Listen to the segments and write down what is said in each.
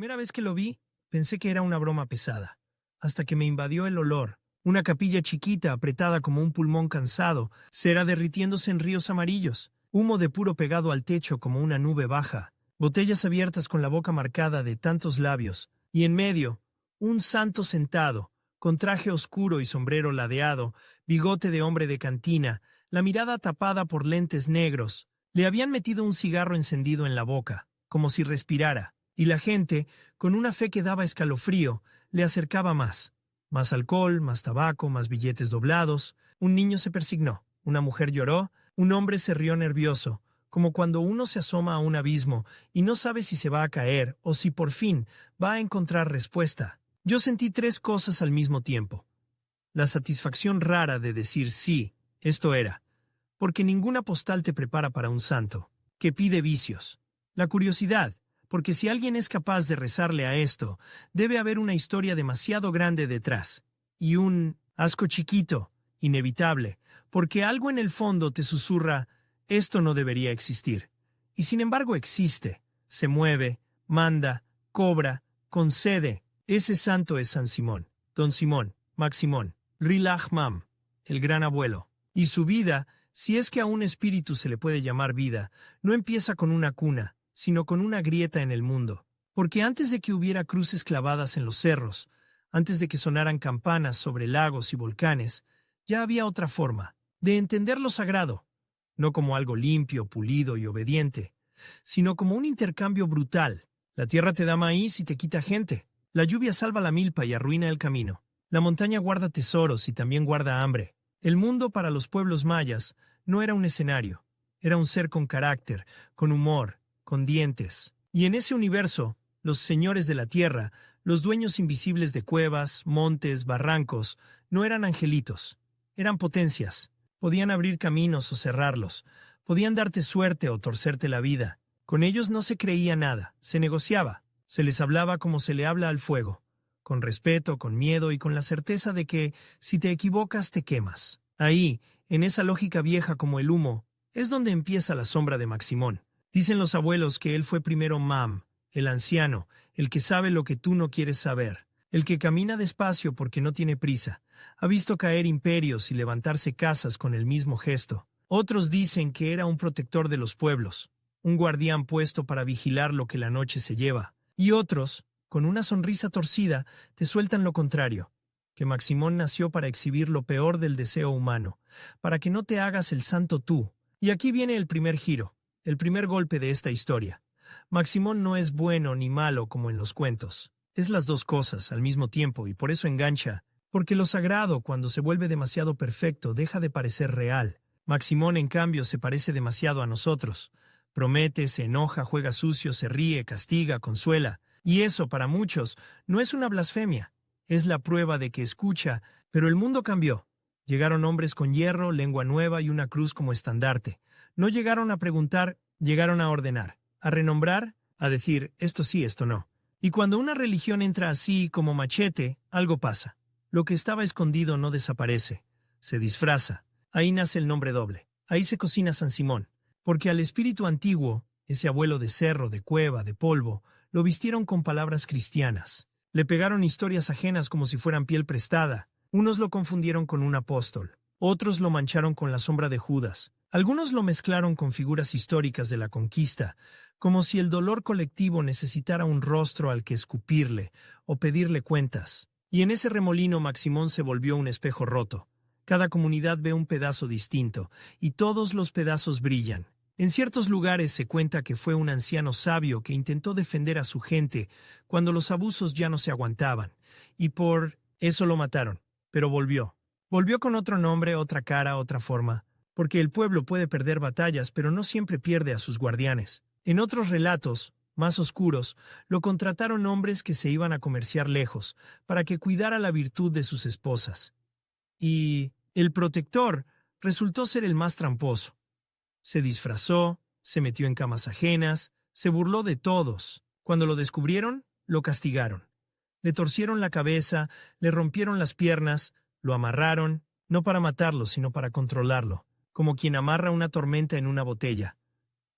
primera vez que lo vi, pensé que era una broma pesada, hasta que me invadió el olor. Una capilla chiquita, apretada como un pulmón cansado, cera derritiéndose en ríos amarillos, humo de puro pegado al techo como una nube baja, botellas abiertas con la boca marcada de tantos labios, y en medio, un santo sentado, con traje oscuro y sombrero ladeado, bigote de hombre de cantina, la mirada tapada por lentes negros. Le habían metido un cigarro encendido en la boca, como si respirara, y la gente, con una fe que daba escalofrío, le acercaba más. Más alcohol, más tabaco, más billetes doblados. Un niño se persignó, una mujer lloró, un hombre se rió nervioso, como cuando uno se asoma a un abismo y no sabe si se va a caer o si por fin va a encontrar respuesta. Yo sentí tres cosas al mismo tiempo. La satisfacción rara de decir sí, esto era, porque ninguna postal te prepara para un santo, que pide vicios. La curiosidad, porque si alguien es capaz de rezarle a esto, debe haber una historia demasiado grande detrás. Y un asco chiquito, inevitable, porque algo en el fondo te susurra, esto no debería existir. Y sin embargo existe, se mueve, manda, cobra, concede. Ese santo es San Simón, Don Simón, Maximón, Rilaj Mam, el gran abuelo. Y su vida, si es que a un espíritu se le puede llamar vida, no empieza con una cuna, sino con una grieta en el mundo. Porque antes de que hubiera cruces clavadas en los cerros, antes de que sonaran campanas sobre lagos y volcanes, ya había otra forma de entender lo sagrado, no como algo limpio, pulido y obediente, sino como un intercambio brutal. La tierra te da maíz y te quita gente. La lluvia salva la milpa y arruina el camino. La montaña guarda tesoros y también guarda hambre. El mundo para los pueblos mayas no era un escenario, era un ser con carácter, con humor, con dientes. Y en ese universo, los señores de la tierra, los dueños invisibles de cuevas, montes, barrancos, no eran angelitos, eran potencias. Podían abrir caminos o cerrarlos, podían darte suerte o torcerte la vida. Con ellos no se creía nada, se negociaba, se les hablaba como se le habla al fuego, con respeto, con miedo y con la certeza de que, si te equivocas, te quemas. Ahí, en esa lógica vieja como el humo, es donde empieza la sombra de Maximón. Dicen los abuelos que él fue primero Mam, el anciano, el que sabe lo que tú no quieres saber, el que camina despacio porque no tiene prisa, ha visto caer imperios y levantarse casas con el mismo gesto. Otros dicen que era un protector de los pueblos, un guardián puesto para vigilar lo que la noche se lleva. Y otros, con una sonrisa torcida, te sueltan lo contrario, que Maximón nació para exhibir lo peor del deseo humano, para que no te hagas el santo tú. Y aquí viene el primer giro. El primer golpe de esta historia. Maximón no es bueno ni malo como en los cuentos. Es las dos cosas al mismo tiempo y por eso engancha. Porque lo sagrado, cuando se vuelve demasiado perfecto, deja de parecer real. Maximón, en cambio, se parece demasiado a nosotros. Promete, se enoja, juega sucio, se ríe, castiga, consuela. Y eso, para muchos, no es una blasfemia. Es la prueba de que escucha, pero el mundo cambió. Llegaron hombres con hierro, lengua nueva y una cruz como estandarte. No llegaron a preguntar, llegaron a ordenar, a renombrar, a decir esto sí, esto no. Y cuando una religión entra así como machete, algo pasa. Lo que estaba escondido no desaparece, se disfraza. Ahí nace el nombre doble. Ahí se cocina San Simón. Porque al espíritu antiguo, ese abuelo de cerro, de cueva, de polvo, lo vistieron con palabras cristianas. Le pegaron historias ajenas como si fueran piel prestada. Unos lo confundieron con un apóstol. Otros lo mancharon con la sombra de Judas. Algunos lo mezclaron con figuras históricas de la conquista, como si el dolor colectivo necesitara un rostro al que escupirle o pedirle cuentas. Y en ese remolino Maximón se volvió un espejo roto. Cada comunidad ve un pedazo distinto, y todos los pedazos brillan. En ciertos lugares se cuenta que fue un anciano sabio que intentó defender a su gente cuando los abusos ya no se aguantaban, y por eso lo mataron, pero volvió. Volvió con otro nombre, otra cara, otra forma. Porque el pueblo puede perder batallas, pero no siempre pierde a sus guardianes. En otros relatos, más oscuros, lo contrataron hombres que se iban a comerciar lejos, para que cuidara la virtud de sus esposas. Y el protector resultó ser el más tramposo. Se disfrazó, se metió en camas ajenas, se burló de todos. Cuando lo descubrieron, lo castigaron. Le torcieron la cabeza, le rompieron las piernas, lo amarraron, no para matarlo, sino para controlarlo. Como quien amarra una tormenta en una botella.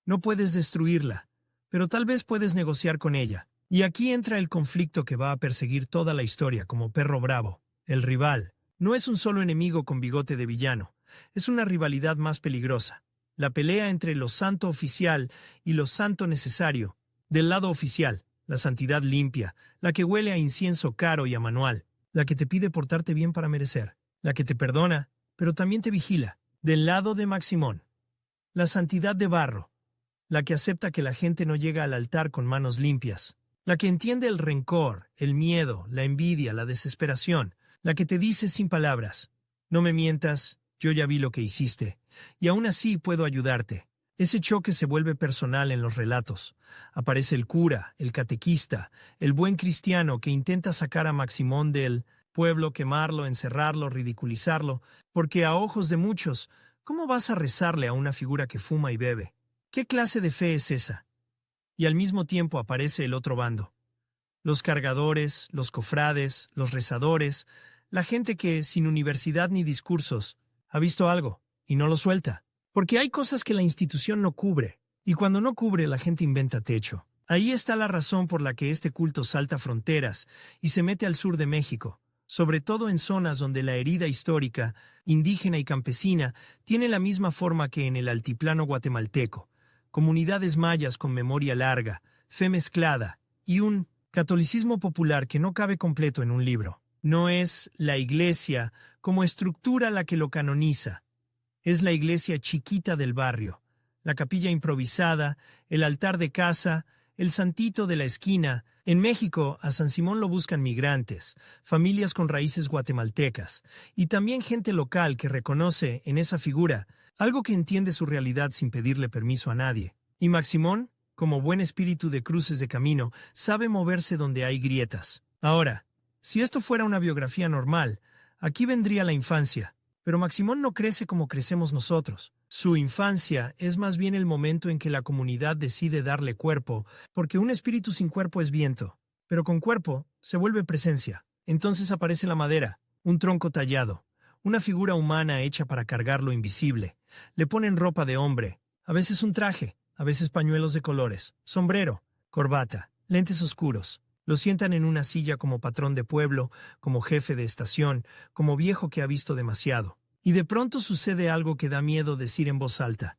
No puedes destruirla, pero tal vez puedes negociar con ella. Y aquí entra el conflicto que va a perseguir toda la historia como perro bravo. El rival no es un solo enemigo con bigote de villano, es una rivalidad más peligrosa. La pelea entre lo santo oficial y lo santo necesario. Del lado oficial, la santidad limpia, la que huele a incienso caro y a manual, la que te pide portarte bien para merecer, la que te perdona, pero también te vigila. Del lado de Maximón, la santidad de barro, la que acepta que la gente no llega al altar con manos limpias, la que entiende el rencor, el miedo, la envidia, la desesperación, la que te dice sin palabras, no me mientas, yo ya vi lo que hiciste, y aún así puedo ayudarte. Ese choque se vuelve personal en los relatos. Aparece el cura, el catequista, el buen cristiano que intenta sacar a Maximón del pueblo, quemarlo, encerrarlo, ridiculizarlo, porque a ojos de muchos, ¿cómo vas a rezarle a una figura que fuma y bebe? ¿Qué clase de fe es esa? Y al mismo tiempo aparece el otro bando. Los cargadores, los cofrades, los rezadores, la gente que, sin universidad ni discursos, ha visto algo y no lo suelta. Porque hay cosas que la institución no cubre, y cuando no cubre la gente inventa techo. Ahí está la razón por la que este culto salta fronteras y se mete al sur de México, sobre todo en zonas donde la herida histórica, indígena y campesina, tiene la misma forma que en el altiplano guatemalteco. Comunidades mayas con memoria larga, fe mezclada, y un catolicismo popular que no cabe completo en un libro. No es la iglesia como estructura la que lo canoniza. Es la iglesia chiquita del barrio, la capilla improvisada, el altar de casa, el santito de la esquina. En México, a San Simón lo buscan migrantes, familias con raíces guatemaltecas, y también gente local que reconoce en esa figura algo que entiende su realidad sin pedirle permiso a nadie. Y Maximón, como buen espíritu de cruces de camino, sabe moverse donde hay grietas. Ahora, si esto fuera una biografía normal, aquí vendría la infancia. Pero Maximón no crece como crecemos nosotros. Su infancia es más bien el momento en que la comunidad decide darle cuerpo, porque un espíritu sin cuerpo es viento, pero con cuerpo se vuelve presencia. Entonces aparece la madera, un tronco tallado, una figura humana hecha para cargar lo invisible. Le ponen ropa de hombre, a veces un traje, a veces pañuelos de colores, sombrero, corbata, lentes oscuros. Lo sientan en una silla como patrón de pueblo, como jefe de estación, como viejo que ha visto demasiado. Y de pronto sucede algo que da miedo decir en voz alta.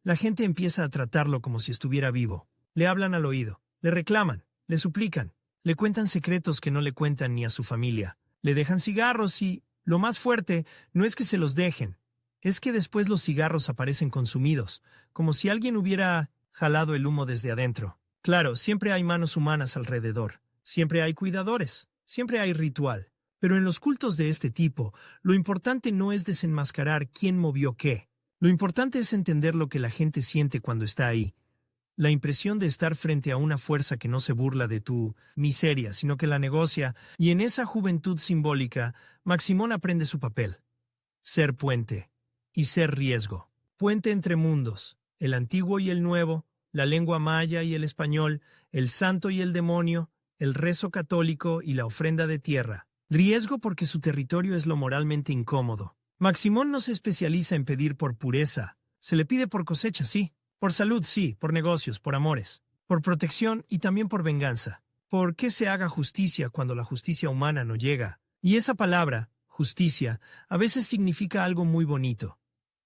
La gente empieza a tratarlo como si estuviera vivo. Le hablan al oído, le reclaman, le suplican, le cuentan secretos que no le cuentan ni a su familia. Le dejan cigarros y, lo más fuerte, no es que se los dejen. Es que después los cigarros aparecen consumidos, como si alguien hubiera jalado el humo desde adentro. Claro, siempre hay manos humanas alrededor, siempre hay cuidadores, siempre hay ritual. Pero en los cultos de este tipo, lo importante no es desenmascarar quién movió qué. Lo importante es entender lo que la gente siente cuando está ahí. La impresión de estar frente a una fuerza que no se burla de tu miseria, sino que la negocia, y en esa juventud simbólica, Maximón aprende su papel. Ser puente. Y ser riesgo. Puente entre mundos, el antiguo y el nuevo, la lengua maya y el español, el santo y el demonio, el rezo católico y la ofrenda de tierra. Riesgo porque su territorio es lo moralmente incómodo. Maximón no se especializa en pedir por pureza. Se le pide por cosecha, sí. Por salud, sí. Por negocios, por amores. Por protección y también por venganza. ¿Por qué se haga justicia cuando la justicia humana no llega? Y esa palabra, justicia, a veces significa algo muy bonito.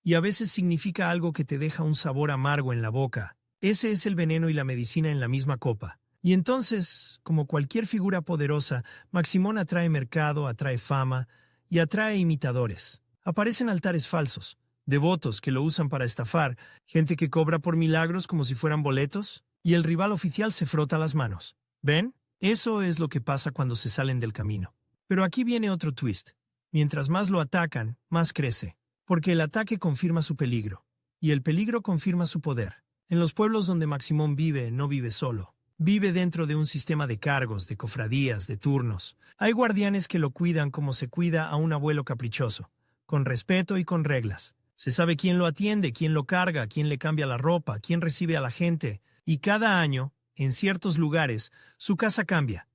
Y a veces significa algo que te deja un sabor amargo en la boca. Ese es el veneno y la medicina en la misma copa. Y entonces, como cualquier figura poderosa, Maximón atrae mercado, atrae fama y atrae imitadores. Aparecen altares falsos, devotos que lo usan para estafar, gente que cobra por milagros como si fueran boletos, y el rival oficial se frota las manos. ¿Ven? Eso es lo que pasa cuando se salen del camino. Pero aquí viene otro twist. Mientras más lo atacan, más crece, porque el ataque confirma su peligro, y el peligro confirma su poder. En los pueblos donde Maximón vive, no vive solo. Vive dentro de un sistema de cargos, de cofradías, de turnos. Hay guardianes que lo cuidan como se cuida a un abuelo caprichoso, con respeto y con reglas. Se sabe quién lo atiende, quién lo carga, quién le cambia la ropa, quién recibe a la gente. Y cada año, en ciertos lugares, su casa cambia.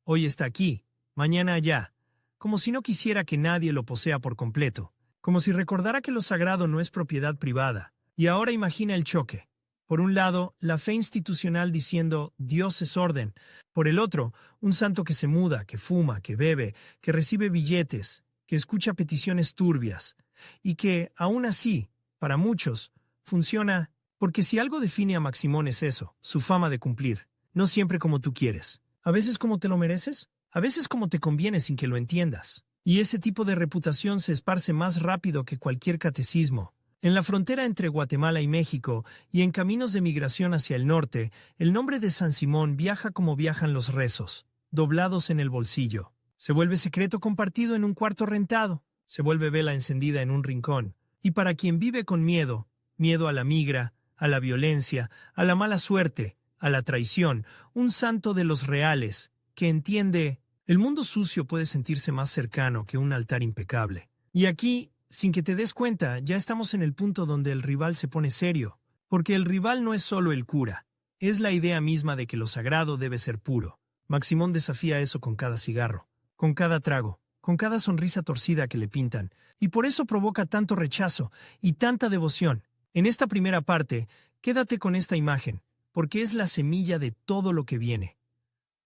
Hoy está aquí, mañana allá, como si no quisiera que nadie lo posea por completo, como si recordara que lo sagrado no es propiedad privada. Y ahora imagina el choque. Por un lado, la fe institucional diciendo Dios es orden. Por el otro, un santo que se muda, que fuma, que bebe, que recibe billetes, que escucha peticiones turbias, y que, aún así, para muchos, funciona porque si algo define a Maximón es eso, su fama de cumplir. No siempre como tú quieres. A veces como te lo mereces, a veces como te conviene sin que lo entiendas. Y ese tipo de reputación se esparce más rápido que cualquier catecismo. En la frontera entre Guatemala y México, y en caminos de migración hacia el norte, el nombre de San Simón viaja como viajan los rezos, doblados en el bolsillo. Se vuelve secreto compartido en un cuarto rentado, se vuelve vela encendida en un rincón. Y para quien vive con miedo, miedo a la migra, a la violencia, a la mala suerte, a la traición, un santo de los reales, que entiende, el mundo sucio puede sentirse más cercano que un altar impecable. Y aquí, sin que te des cuenta, ya estamos en el punto donde el rival se pone serio, porque el rival no es solo el cura, es la idea misma de que lo sagrado debe ser puro. Maximón desafía eso con cada cigarro, con cada trago, con cada sonrisa torcida que le pintan, y por eso provoca tanto rechazo y tanta devoción. En esta primera parte, quédate con esta imagen, porque es la semilla de todo lo que viene.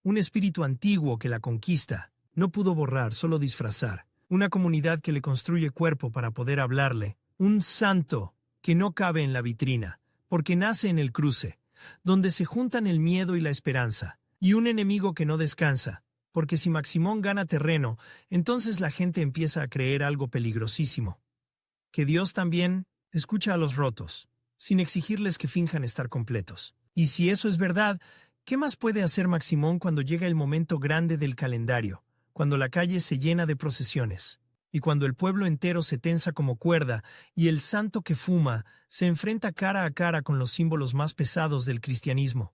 Un espíritu antiguo que la conquista, no pudo borrar, solo disfrazar. Una comunidad que le construye cuerpo para poder hablarle. Un santo que no cabe en la vitrina, porque nace en el cruce, donde se juntan el miedo y la esperanza. Y un enemigo que no descansa, porque si Maximón gana terreno, entonces la gente empieza a creer algo peligrosísimo. Que Dios también escucha a los rotos, sin exigirles que finjan estar completos. Y si eso es verdad, ¿qué más puede hacer Maximón cuando llega el momento grande del calendario? Cuando la calle se llena de procesiones, y cuando el pueblo entero se tensa como cuerda, y el santo que fuma se enfrenta cara a cara con los símbolos más pesados del cristianismo.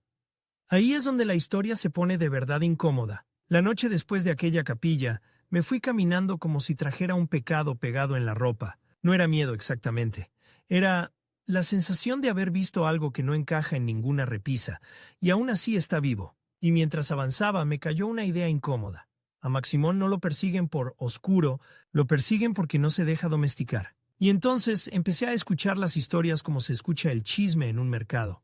Ahí es donde la historia se pone de verdad incómoda. La noche después de aquella capilla, me fui caminando como si trajera un pecado pegado en la ropa. No era miedo exactamente. Era la sensación de haber visto algo que no encaja en ninguna repisa, y aún así está vivo. Y mientras avanzaba me cayó una idea incómoda. A Maximón no lo persiguen por oscuro, lo persiguen porque no se deja domesticar. Y entonces empecé a escuchar las historias como se escucha el chisme en un mercado.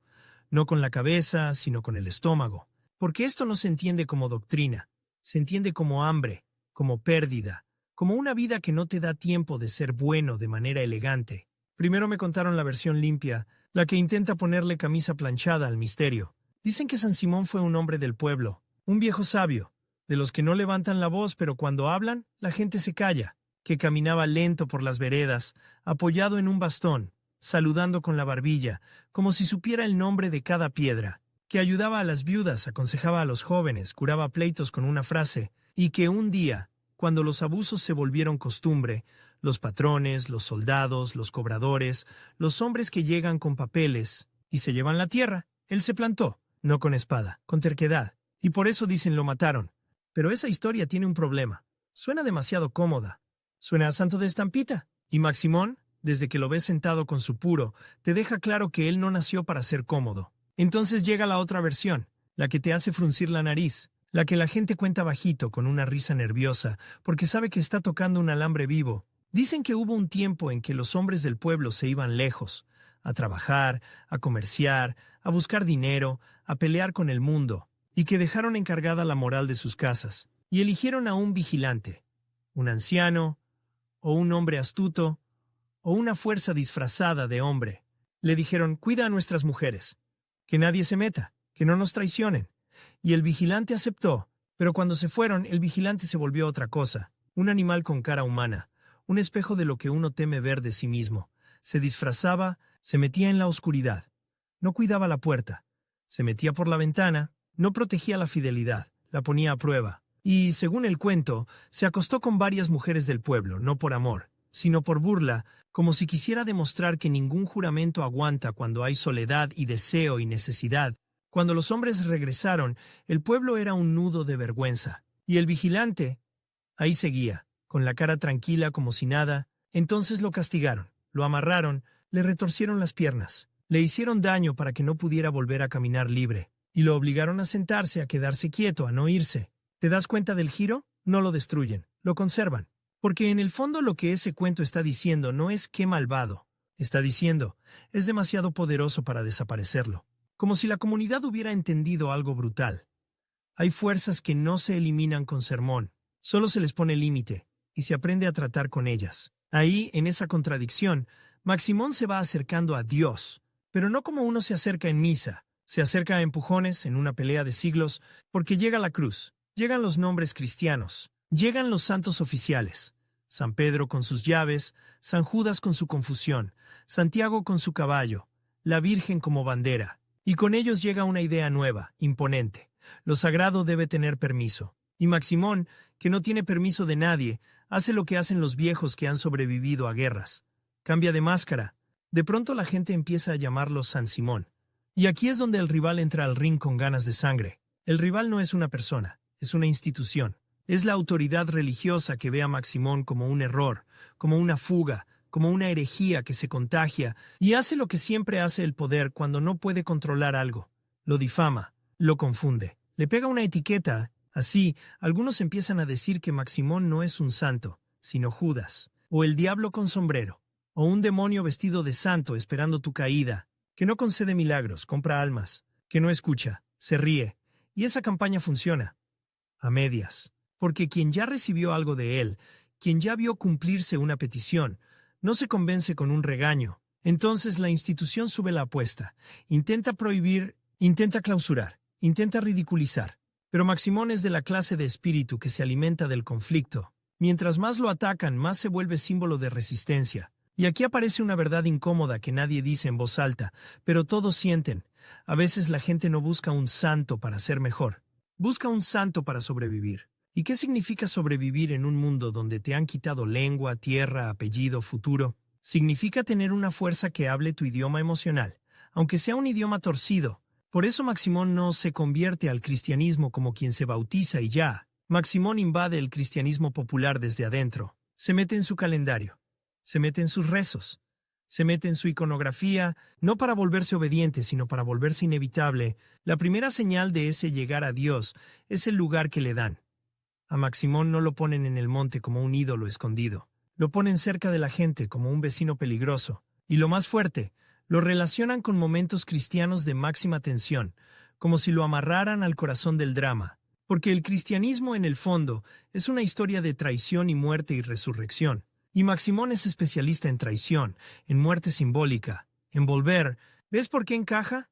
No con la cabeza, sino con el estómago. Porque esto no se entiende como doctrina. Se entiende como hambre, como pérdida, como una vida que no te da tiempo de ser bueno de manera elegante. Primero me contaron la versión limpia, la que intenta ponerle camisa planchada al misterio. Dicen que San Simón fue un hombre del pueblo, un viejo sabio, de los que no levantan la voz, pero cuando hablan, la gente se calla, que caminaba lento por las veredas, apoyado en un bastón, saludando con la barbilla, como si supiera el nombre de cada piedra, que ayudaba a las viudas, aconsejaba a los jóvenes, curaba pleitos con una frase, y que un día, cuando los abusos se volvieron costumbre, los patrones, los soldados, los cobradores, los hombres que llegan con papeles y se llevan la tierra, él se plantó, no con espada, con terquedad, y por eso dicen lo mataron. Pero esa historia tiene un problema. Suena demasiado cómoda. Suena a santo de estampita. Y Maximón, desde que lo ves sentado con su puro, te deja claro que él no nació para ser cómodo. Entonces llega la otra versión, la que te hace fruncir la nariz, la que la gente cuenta bajito con una risa nerviosa, porque sabe que está tocando un alambre vivo. Dicen que hubo un tiempo en que los hombres del pueblo se iban lejos, a trabajar, a comerciar, a buscar dinero, a pelear con el mundo, y que dejaron encargada la moral de sus casas, y eligieron a un vigilante, un anciano, o un hombre astuto, o una fuerza disfrazada de hombre. Le dijeron, cuida a nuestras mujeres, que nadie se meta, que no nos traicionen. Y el vigilante aceptó, pero cuando se fueron, el vigilante se volvió otra cosa, un animal con cara humana, un espejo de lo que uno teme ver de sí mismo. Se disfrazaba, se metía en la oscuridad, no cuidaba la puerta, se metía por la ventana, no protegía la fidelidad, la ponía a prueba. Y, según el cuento, se acostó con varias mujeres del pueblo, no por amor, sino por burla, como si quisiera demostrar que ningún juramento aguanta cuando hay soledad y deseo y necesidad. Cuando los hombres regresaron, el pueblo era un nudo de vergüenza. Y el vigilante, ahí seguía, con la cara tranquila como si nada. Entonces lo castigaron, lo amarraron, le retorcieron las piernas, le hicieron daño para que no pudiera volver a caminar libre, y lo obligaron a sentarse, a quedarse quieto, a no irse. ¿Te das cuenta del giro? No lo destruyen, lo conservan. Porque en el fondo lo que ese cuento está diciendo no es qué malvado, Está diciendo, es demasiado poderoso para desaparecerlo. Como si la comunidad hubiera entendido algo brutal. Hay fuerzas que no se eliminan con sermón, solo se les pone límite, y se aprende a tratar con ellas. Ahí, en esa contradicción, Maximón se va acercando a Dios, pero no como uno se acerca en misa, se acerca a empujones en una pelea de siglos, porque llega la cruz, llegan los nombres cristianos, llegan los santos oficiales, San Pedro con sus llaves, San Judas con su confusión, Santiago con su caballo, la Virgen como bandera, y con ellos llega una idea nueva, imponente. Lo sagrado debe tener permiso, y Maximón, que no tiene permiso de nadie, hace lo que hacen los viejos que han sobrevivido a guerras. Cambia de máscara. De pronto la gente empieza a llamarlo San Simón. Y aquí es donde el rival entra al ring con ganas de sangre. El rival no es una persona, es una institución. Es la autoridad religiosa que ve a Maximón como un error, como una fuga, como una herejía que se contagia y hace lo que siempre hace el poder cuando no puede controlar algo. Lo difama, lo confunde, le pega una etiqueta. Así, algunos empiezan a decir que Maximón no es un santo, sino Judas, o el diablo con sombrero, o un demonio vestido de santo esperando tu caída, que no concede milagros, compra almas, que no escucha, se ríe, y esa campaña funciona. A medias. Porque quien ya recibió algo de él, quien ya vio cumplirse una petición, no se convence con un regaño. Entonces la institución sube la apuesta, intenta prohibir, intenta clausurar, intenta ridiculizar. Pero Maximón es de la clase de espíritu que se alimenta del conflicto. Mientras más lo atacan, más se vuelve símbolo de resistencia. Y aquí aparece una verdad incómoda que nadie dice en voz alta, pero todos sienten. A veces la gente no busca un santo para ser mejor, busca un santo para sobrevivir. ¿Y qué significa sobrevivir en un mundo donde te han quitado lengua, tierra, apellido, futuro? Significa tener una fuerza que hable tu idioma emocional, aunque sea un idioma torcido. Por eso Maximón no se convierte al cristianismo como quien se bautiza y ya. Maximón invade el cristianismo popular desde adentro. Se mete en su calendario, se mete en sus rezos, se mete en su iconografía, no para volverse obediente, sino para volverse inevitable. La primera señal de ese llegar a Dios es el lugar que le dan. A Maximón no lo ponen en el monte como un ídolo escondido. Lo ponen cerca de la gente como un vecino peligroso. Y lo más fuerte, lo relacionan con momentos cristianos de máxima tensión, como si lo amarraran al corazón del drama. Porque el cristianismo, en el fondo, es una historia de traición y muerte y resurrección. Y Maximón es especialista en traición, en muerte simbólica, en volver. ¿Ves por qué encaja?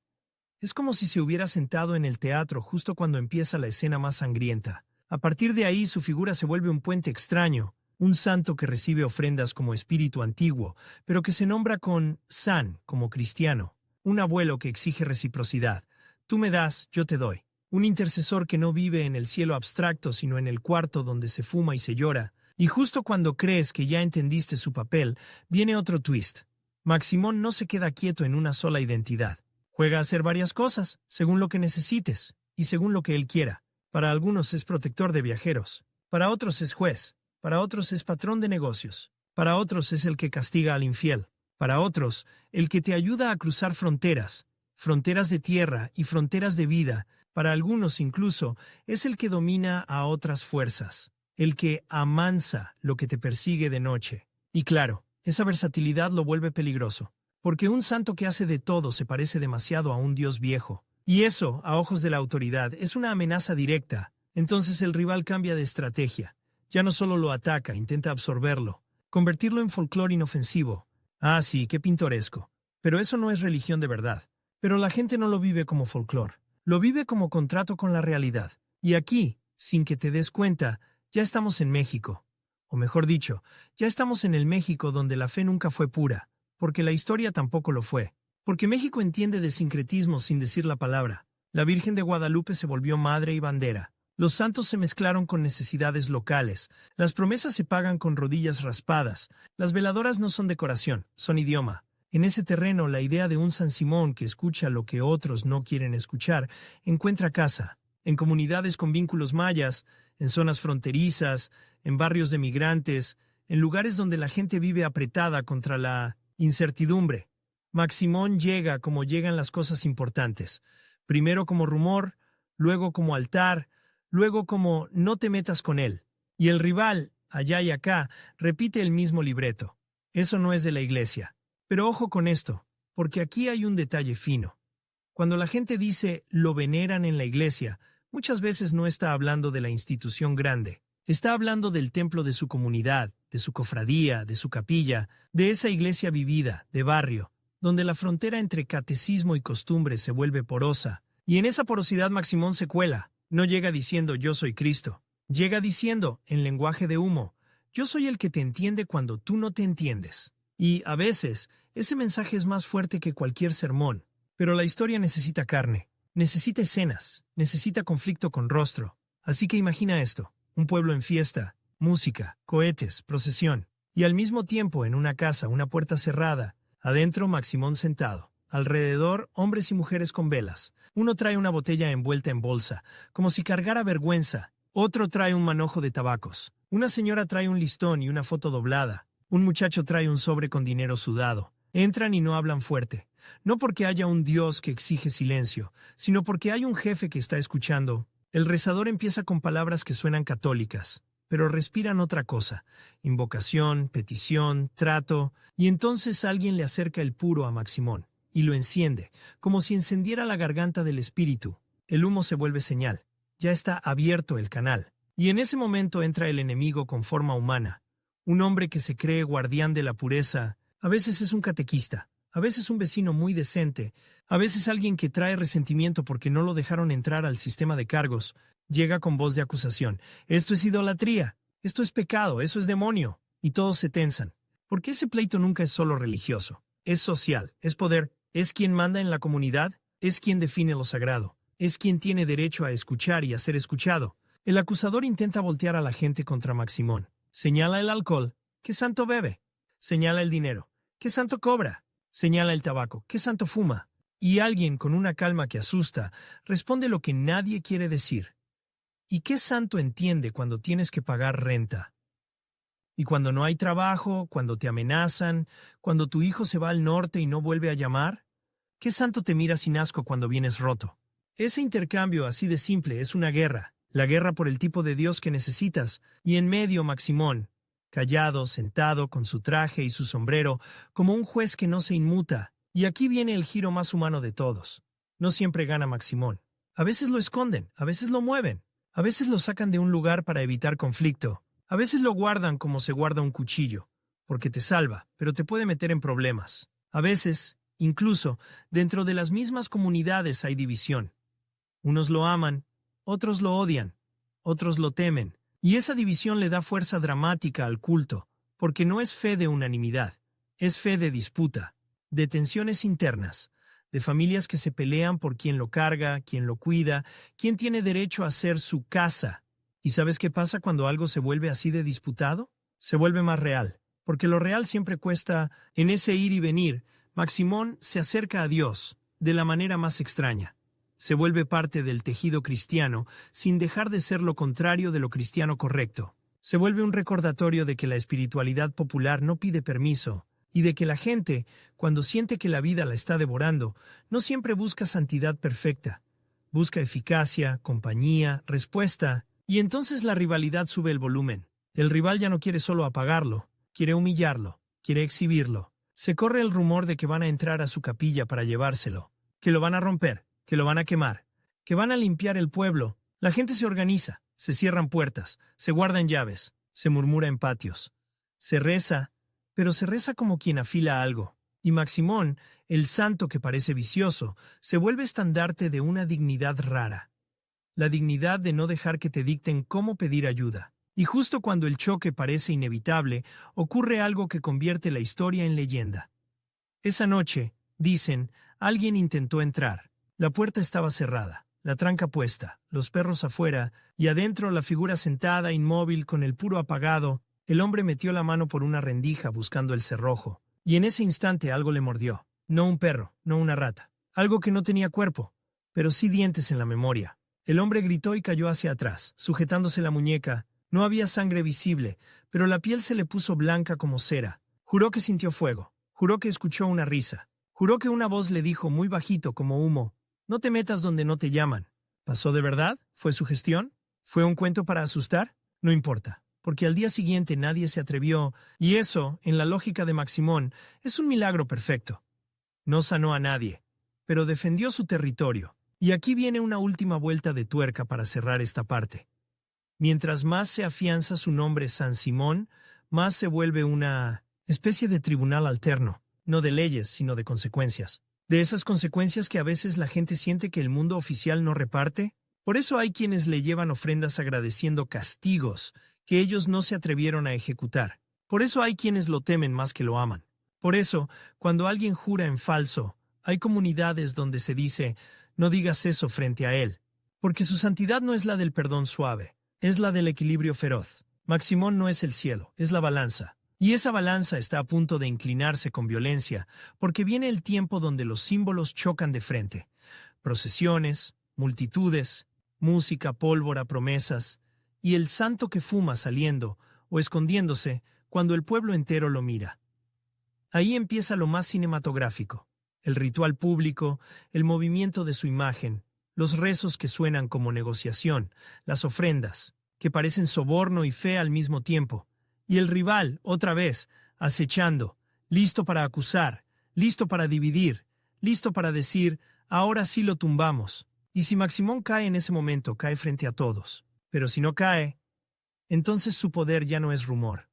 Es como si se hubiera sentado en el teatro justo cuando empieza la escena más sangrienta. A partir de ahí su figura se vuelve un puente extraño, un santo que recibe ofrendas como espíritu antiguo, pero que se nombra con san como cristiano, un abuelo que exige reciprocidad. Tú me das, yo te doy. Un intercesor que no vive en el cielo abstracto, sino en el cuarto donde se fuma y se llora. Y justo cuando crees que ya entendiste su papel, viene otro twist. Maximón no se queda quieto en una sola identidad. Juega a hacer varias cosas, según lo que necesites, y según lo que él quiera. Para algunos es protector de viajeros, para otros es juez, para otros es patrón de negocios, para otros es el que castiga al infiel, para otros el que te ayuda a cruzar fronteras, fronteras de tierra y fronteras de vida. Para algunos incluso es el que domina a otras fuerzas, el que amansa lo que te persigue de noche. Y claro, esa versatilidad lo vuelve peligroso, porque un santo que hace de todo se parece demasiado a un dios viejo. Y eso, a ojos de la autoridad, es una amenaza directa. Entonces el rival cambia de estrategia. Ya no solo lo ataca, intenta absorberlo, convertirlo en folclore inofensivo. Ah, sí, qué pintoresco. Pero eso no es religión de verdad. Pero la gente no lo vive como folclore. Lo vive como contrato con la realidad. Y aquí, sin que te des cuenta, ya estamos en México. O mejor dicho, ya estamos en el México donde la fe nunca fue pura, porque la historia tampoco lo fue. Porque México entiende de sincretismo sin decir la palabra. La Virgen de Guadalupe se volvió madre y bandera. Los santos se mezclaron con necesidades locales. Las promesas se pagan con rodillas raspadas. Las veladoras no son decoración, son idioma. En ese terreno, la idea de un San Simón que escucha lo que otros no quieren escuchar encuentra casa. En comunidades con vínculos mayas, en zonas fronterizas, en barrios de migrantes, en lugares donde la gente vive apretada contra la incertidumbre. Maximón llega como llegan las cosas importantes. Primero como rumor, luego como altar, luego como no te metas con él. Y el rival, allá y acá, repite el mismo libreto. Eso no es de la iglesia. Pero ojo con esto, porque aquí hay un detalle fino. Cuando la gente dice lo veneran en la iglesia, muchas veces no está hablando de la institución grande. Está hablando del templo de su comunidad, de su cofradía, de su capilla, de esa iglesia vivida, de barrio, donde la frontera entre catecismo y costumbre se vuelve porosa. Y en esa porosidad Maximón se cuela. No llega diciendo yo soy Cristo. Llega diciendo, en lenguaje de humo, yo soy el que te entiende cuando tú no te entiendes. Y, a veces, ese mensaje es más fuerte que cualquier sermón. Pero la historia necesita carne, necesita escenas, necesita conflicto con rostro. Así que imagina esto, un pueblo en fiesta, música, cohetes, procesión. Y al mismo tiempo, en una casa, una puerta cerrada, adentro Maximón sentado. Alrededor, hombres y mujeres con velas. Uno trae una botella envuelta en bolsa, como si cargara vergüenza. Otro trae un manojo de tabacos. Una señora trae un listón y una foto doblada. Un muchacho trae un sobre con dinero sudado. Entran y no hablan fuerte. No porque haya un Dios que exige silencio, sino porque hay un jefe que está escuchando. El rezador empieza con palabras que suenan católicas, pero respiran otra cosa. Invocación, petición, trato. Y entonces alguien le acerca el puro a Maximón y lo enciende, como si encendiera la garganta del espíritu. El humo se vuelve señal. Ya está abierto el canal. Y en ese momento entra el enemigo con forma humana. Un hombre que se cree guardián de la pureza. A veces es un catequista, a veces un vecino muy decente, a veces alguien que trae resentimiento porque no lo dejaron entrar al sistema de cargos. Llega con voz de acusación. Esto es idolatría, esto es pecado, eso es demonio. Y todos se tensan. Porque ese pleito nunca es solo religioso. Es social, es poder, es quien manda en la comunidad, es quien define lo sagrado, es quien tiene derecho a escuchar y a ser escuchado. El acusador intenta voltear a la gente contra Maximón. Señala el alcohol, ¿qué santo bebe? Señala el dinero, ¿qué santo cobra? Señala el tabaco, ¿qué santo fuma? Y alguien, con una calma que asusta, responde lo que nadie quiere decir. ¿Y qué santo entiende cuando tienes que pagar renta? Y cuando no hay trabajo, cuando te amenazan, cuando tu hijo se va al norte y no vuelve a llamar, ¿qué santo te mira sin asco cuando vienes roto? Ese intercambio así de simple es una guerra, la guerra por el tipo de Dios que necesitas, y en medio Maximón, callado, sentado, con su traje y su sombrero, como un juez que no se inmuta. Y aquí viene el giro más humano de todos. No siempre gana Maximón. A veces lo esconden, a veces lo mueven, a veces lo sacan de un lugar para evitar conflicto. A veces lo guardan como se guarda un cuchillo, porque te salva, pero te puede meter en problemas. A veces, incluso, dentro de las mismas comunidades hay división. Unos lo aman, otros lo odian, otros lo temen, y esa división le da fuerza dramática al culto, porque no es fe de unanimidad, es fe de disputa, de tensiones internas, de familias que se pelean por quién lo carga, quién lo cuida, quién tiene derecho a ser su casa. ¿Y sabes qué pasa cuando algo se vuelve así de disputado? Se vuelve más real, porque lo real siempre cuesta. En ese ir y venir, Maximón se acerca a Dios de la manera más extraña. Se vuelve parte del tejido cristiano sin dejar de ser lo contrario de lo cristiano correcto. Se vuelve un recordatorio de que la espiritualidad popular no pide permiso y de que la gente, cuando siente que la vida la está devorando, no siempre busca santidad perfecta. Busca eficacia, compañía, respuesta. Y entonces la rivalidad sube el volumen. El rival ya no quiere solo apagarlo, quiere humillarlo, quiere exhibirlo. Se corre el rumor de que van a entrar a su capilla para llevárselo, que lo van a romper, que lo van a quemar, que van a limpiar el pueblo. La gente se organiza, se cierran puertas, se guardan llaves, se murmura en patios. Se reza, pero se reza como quien afila algo. Y Maximón, el santo que parece vicioso, se vuelve estandarte de una dignidad rara. La dignidad de no dejar que te dicten cómo pedir ayuda. Y justo cuando el choque parece inevitable, ocurre algo que convierte la historia en leyenda. Esa noche, dicen, alguien intentó entrar. La puerta estaba cerrada, la tranca puesta, los perros afuera, y adentro la figura sentada, inmóvil, con el puro apagado. El hombre metió la mano por una rendija buscando el cerrojo. Y en ese instante algo le mordió. No un perro, no una rata. Algo que no tenía cuerpo, pero sí dientes en la memoria. El hombre gritó y cayó hacia atrás, sujetándose la muñeca. No había sangre visible, pero la piel se le puso blanca como cera. Juró que sintió fuego, juró que escuchó una risa, juró que una voz le dijo muy bajito como humo, «No te metas donde no te llaman». ¿Pasó de verdad? ¿Fue sugestión? ¿Fue un cuento para asustar? No importa, porque al día siguiente nadie se atrevió, y eso, en la lógica de Maximón, es un milagro perfecto. No sanó a nadie, pero defendió su territorio. Y aquí viene una última vuelta de tuerca para cerrar esta parte. Mientras más se afianza su nombre San Simón, más se vuelve una especie de tribunal alterno, no de leyes, sino de consecuencias. De esas consecuencias que a veces la gente siente que el mundo oficial no reparte. Por eso hay quienes le llevan ofrendas agradeciendo castigos que ellos no se atrevieron a ejecutar. Por eso hay quienes lo temen más que lo aman. Por eso, cuando alguien jura en falso, hay comunidades donde se dice, no digas eso frente a él, porque su santidad no es la del perdón suave, es la del equilibrio feroz. Maximón no es el cielo, es la balanza. Y esa balanza está a punto de inclinarse con violencia, porque viene el tiempo donde los símbolos chocan de frente. Procesiones, multitudes, música, pólvora, promesas, y el santo que fuma saliendo o escondiéndose cuando el pueblo entero lo mira. Ahí empieza lo más cinematográfico, el ritual público, el movimiento de su imagen, los rezos que suenan como negociación, las ofrendas, que parecen soborno y fe al mismo tiempo, y el rival, otra vez, acechando, listo para acusar, listo para dividir, listo para decir, ahora sí lo tumbamos. Y si Maximón cae en ese momento, cae frente a todos. Pero si no cae, entonces su poder ya no es rumor,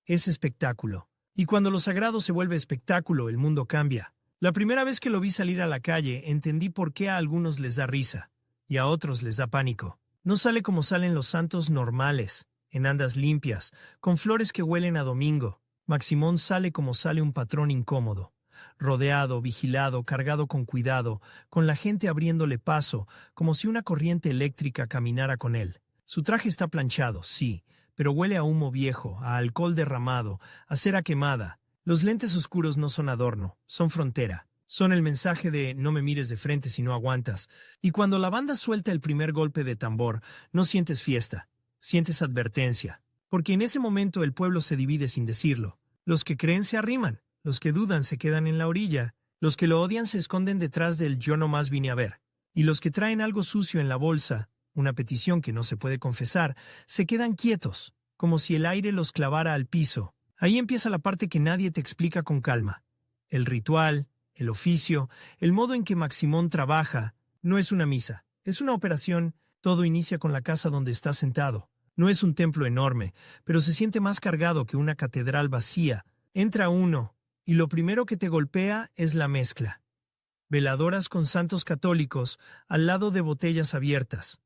es espectáculo. Y cuando lo sagrado se vuelve espectáculo, el mundo cambia. La primera vez que lo vi salir a la calle, entendí por qué a algunos les da risa, y a otros les da pánico. No sale como salen los santos normales, en andas limpias, con flores que huelen a domingo. Maximón sale como sale un patrón incómodo, rodeado, vigilado, cargado con cuidado, con la gente abriéndole paso, como si una corriente eléctrica caminara con él. Su traje está planchado, sí, pero huele a humo viejo, a alcohol derramado, a cera quemada. Los lentes oscuros no son adorno, son frontera. Son el mensaje de no me mires de frente si no aguantas. Y cuando la banda suelta el primer golpe de tambor, no sientes fiesta, sientes advertencia. Porque en ese momento el pueblo se divide sin decirlo. Los que creen se arriman, los que dudan se quedan en la orilla, los que lo odian se esconden detrás del yo nomás vine a ver. Y los que traen algo sucio en la bolsa, una petición que no se puede confesar, se quedan quietos, como si el aire los clavara al piso. Ahí empieza la parte que nadie te explica con calma. El ritual, el oficio, el modo en que Maximón trabaja, no es una misa, es una operación. Todo inicia con la casa donde está sentado. No es un templo enorme, pero se siente más cargado que una catedral vacía. Entra uno, y lo primero que te golpea es la mezcla. Veladoras con santos católicos al lado de botellas abiertas.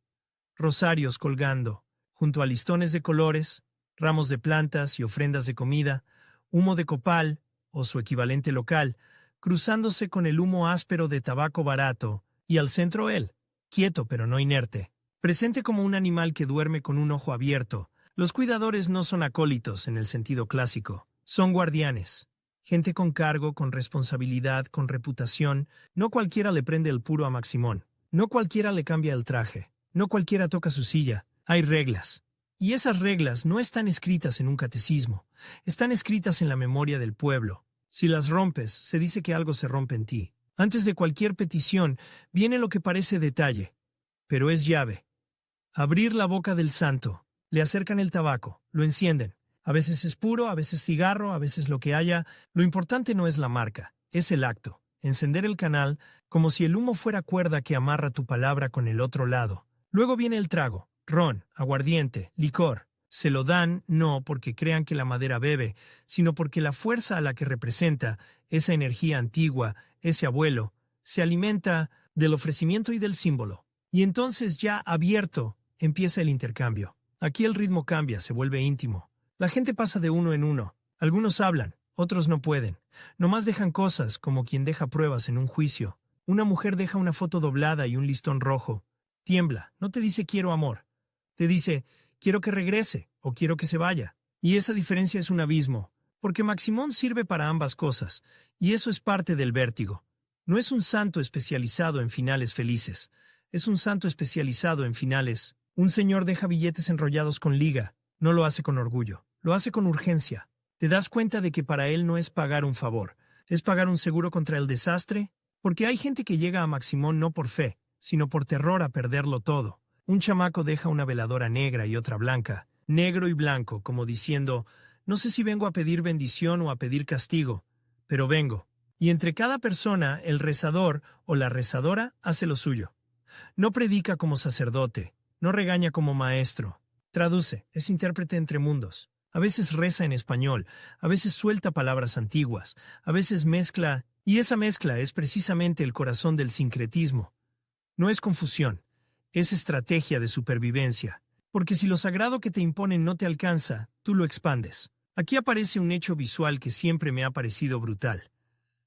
Rosarios colgando, junto a listones de colores, ramos de plantas y ofrendas de comida, humo de copal, o su equivalente local, cruzándose con el humo áspero de tabaco barato, y al centro él, quieto pero no inerte, presente como un animal que duerme con un ojo abierto. Los cuidadores no son acólitos en el sentido clásico, son guardianes. Gente con cargo, con responsabilidad, con reputación. No cualquiera le prende el puro a Maximón, no cualquiera le cambia el traje. No cualquiera toca su silla, hay reglas. Y esas reglas no están escritas en un catecismo, están escritas en la memoria del pueblo. Si las rompes, se dice que algo se rompe en ti. Antes de cualquier petición, viene lo que parece detalle, pero es llave. Abrir la boca del santo, le acercan el tabaco, lo encienden. A veces es puro, a veces cigarro, a veces lo que haya. Lo importante no es la marca, es el acto. Encender el canal, como si el humo fuera cuerda que amarra tu palabra con el otro lado. Luego viene el trago, ron, aguardiente, licor. Se lo dan no porque crean que la madera bebe, sino porque la fuerza a la que representa, esa energía antigua, ese abuelo, se alimenta del ofrecimiento y del símbolo. Y entonces ya abierto, empieza el intercambio. Aquí el ritmo cambia, se vuelve íntimo. La gente pasa de uno en uno. Algunos hablan, otros no pueden. Nomás dejan cosas, como quien deja pruebas en un juicio. Una mujer deja una foto doblada y un listón rojo. Tiembla, no te dice quiero amor, te dice quiero que regrese o quiero que se vaya. Y esa diferencia es un abismo, porque Maximón sirve para ambas cosas, y eso es parte del vértigo. No es un santo especializado en finales felices, es un santo especializado en finales. Un señor deja billetes enrollados con liga, no lo hace con orgullo, lo hace con urgencia. Te das cuenta de que para él no es pagar un favor, es pagar un seguro contra el desastre, porque hay gente que llega a Maximón no por fe, sino por terror a perderlo todo. Un chamaco deja una veladora negra y otra blanca, negro y blanco, como diciendo, no sé si vengo a pedir bendición o a pedir castigo, pero vengo. Y entre cada persona, el rezador o la rezadora hace lo suyo. No predica como sacerdote, no regaña como maestro. Traduce, es intérprete entre mundos. A veces reza en español, a veces suelta palabras antiguas, a veces mezcla, y esa mezcla es precisamente el corazón del sincretismo. No es confusión, es estrategia de supervivencia. Porque si lo sagrado que te imponen no te alcanza, tú lo expandes. Aquí aparece un hecho visual que siempre me ha parecido brutal.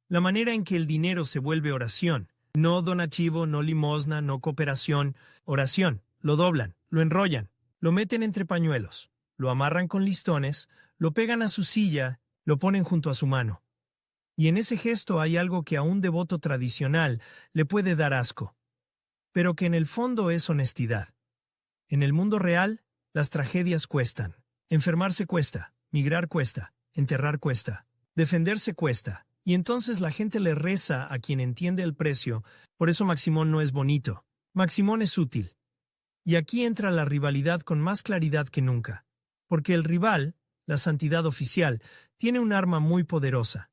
La manera en que el dinero se vuelve oración. No donativo, no limosna, no cooperación. Oración. Lo doblan, lo enrollan, lo meten entre pañuelos, lo amarran con listones, lo pegan a su silla, lo ponen junto a su mano. Y en ese gesto hay algo que a un devoto tradicional le puede dar asco, pero que en el fondo es honestidad. En el mundo real, las tragedias cuestan. Enfermarse cuesta, migrar cuesta, enterrar cuesta, defenderse cuesta. Y entonces la gente le reza a quien entiende el precio. Por eso Maximón no es bonito. Maximón es útil. Y aquí entra la rivalidad con más claridad que nunca. Porque el rival, la santidad oficial, tiene un arma muy poderosa.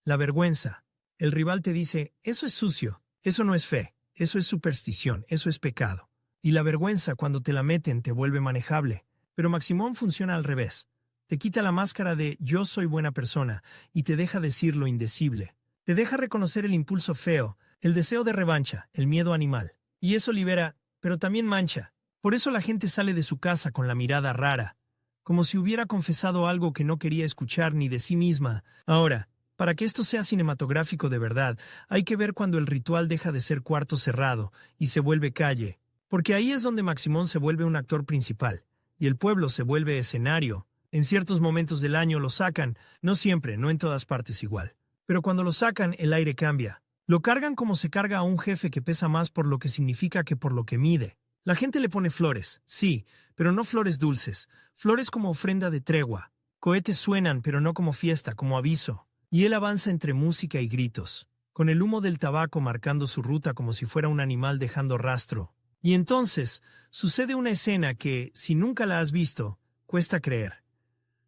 La vergüenza. El rival te dice, eso es sucio, eso no es fe, eso es superstición, eso es pecado. Y la vergüenza, cuando te la meten, te vuelve manejable. Pero Maximón funciona al revés. Te quita la máscara de yo soy buena persona y te deja decir lo indecible. Te deja reconocer el impulso feo, el deseo de revancha, el miedo animal. Y eso libera, pero también mancha. Por eso la gente sale de su casa con la mirada rara, como si hubiera confesado algo que no quería escuchar ni de sí misma. Ahora, para que esto sea cinematográfico de verdad, hay que ver cuando el ritual deja de ser cuarto cerrado y se vuelve calle. Porque ahí es donde Maximón se vuelve un actor principal, y el pueblo se vuelve escenario. En ciertos momentos del año lo sacan, no siempre, no en todas partes igual. Pero cuando lo sacan, el aire cambia. Lo cargan como se carga a un jefe que pesa más por lo que significa que por lo que mide. La gente le pone flores, sí, pero no flores dulces, flores como ofrenda de tregua. Cohetes suenan, pero no como fiesta, como aviso. Y él avanza entre música y gritos, con el humo del tabaco marcando su ruta como si fuera un animal dejando rastro. Y entonces, sucede una escena que, si nunca la has visto, cuesta creer.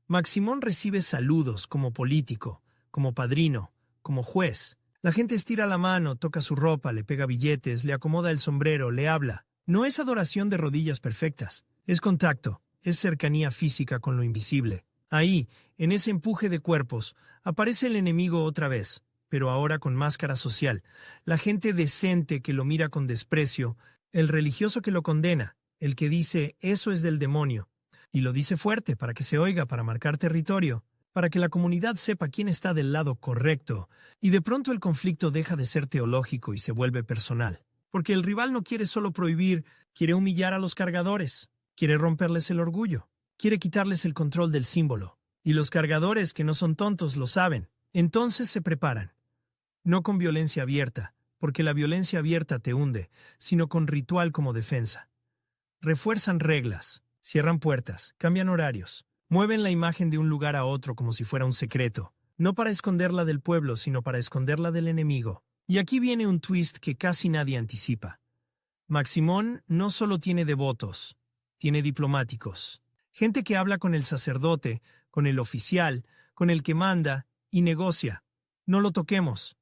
Maximón recibe saludos como político, como padrino, como juez. La gente estira la mano, toca su ropa, le pega billetes, le acomoda el sombrero, le habla. No es adoración de rodillas perfectas, es contacto, es cercanía física con lo invisible. Ahí, en ese empuje de cuerpos, aparece el enemigo otra vez, pero ahora con máscara social. La gente decente que lo mira con desprecio, el religioso que lo condena, el que dice, eso es del demonio. Y lo dice fuerte para que se oiga, para marcar territorio, para que la comunidad sepa quién está del lado correcto. Y de pronto el conflicto deja de ser teológico y se vuelve personal. Porque el rival no quiere solo prohibir, quiere humillar a los cargadores, quiere romperles el orgullo, quiere quitarles el control del símbolo. Y los cargadores, que no son tontos, lo saben. Entonces se preparan. No con violencia abierta, porque la violencia abierta te hunde, sino con ritual como defensa. Refuerzan reglas, cierran puertas, cambian horarios, mueven la imagen de un lugar a otro como si fuera un secreto, no para esconderla del pueblo, sino para esconderla del enemigo. Y aquí viene un twist que casi nadie anticipa. Maximón no solo tiene devotos, tiene diplomáticos. Gente que habla con el sacerdote, con el oficial, con el que manda y negocia. No lo toquemos.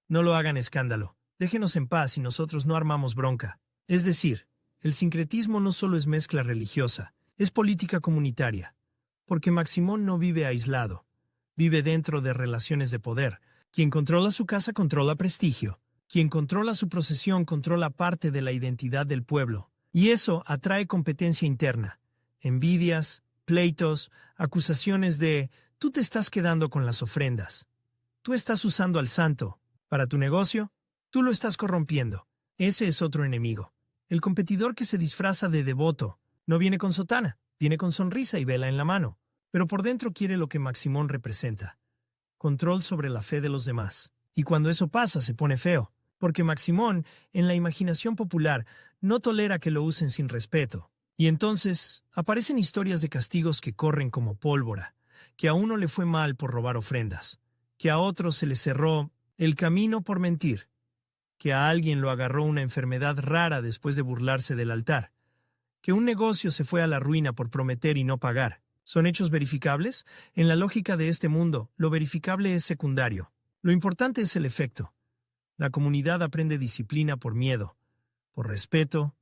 No lo hagan escándalo. Déjenos en paz y nosotros no armamos bronca. Es decir, el sincretismo no solo es mezcla religiosa, es política comunitaria. Porque Maximón no vive aislado. Vive dentro de relaciones de poder. Quien controla su casa controla prestigio. Quien controla su procesión controla parte de la identidad del pueblo. Y eso atrae competencia interna. Envidias, pleitos, acusaciones de tú te estás quedando con las ofrendas. Tú estás usando al santo. Para tu negocio, tú lo estás corrompiendo. Ese es otro enemigo. El competidor que se disfraza de devoto no viene con sotana, viene con sonrisa y vela en la mano. Pero por dentro quiere lo que Maximón representa. Control sobre la fe de los demás. Y cuando eso pasa se pone feo, porque Maximón, en la imaginación popular, no tolera que lo usen sin respeto. Y entonces aparecen historias de castigos que corren como pólvora, que a uno le fue mal por robar ofrendas, que a otro se le cerró el camino por mentir, que a alguien lo agarró una enfermedad rara después de burlarse del altar, que un negocio se fue a la ruina por prometer y no pagar. ¿Son hechos verificables? En la lógica de este mundo, lo verificable es secundario. Lo importante es el efecto. La comunidad aprende disciplina por miedo, por respeto,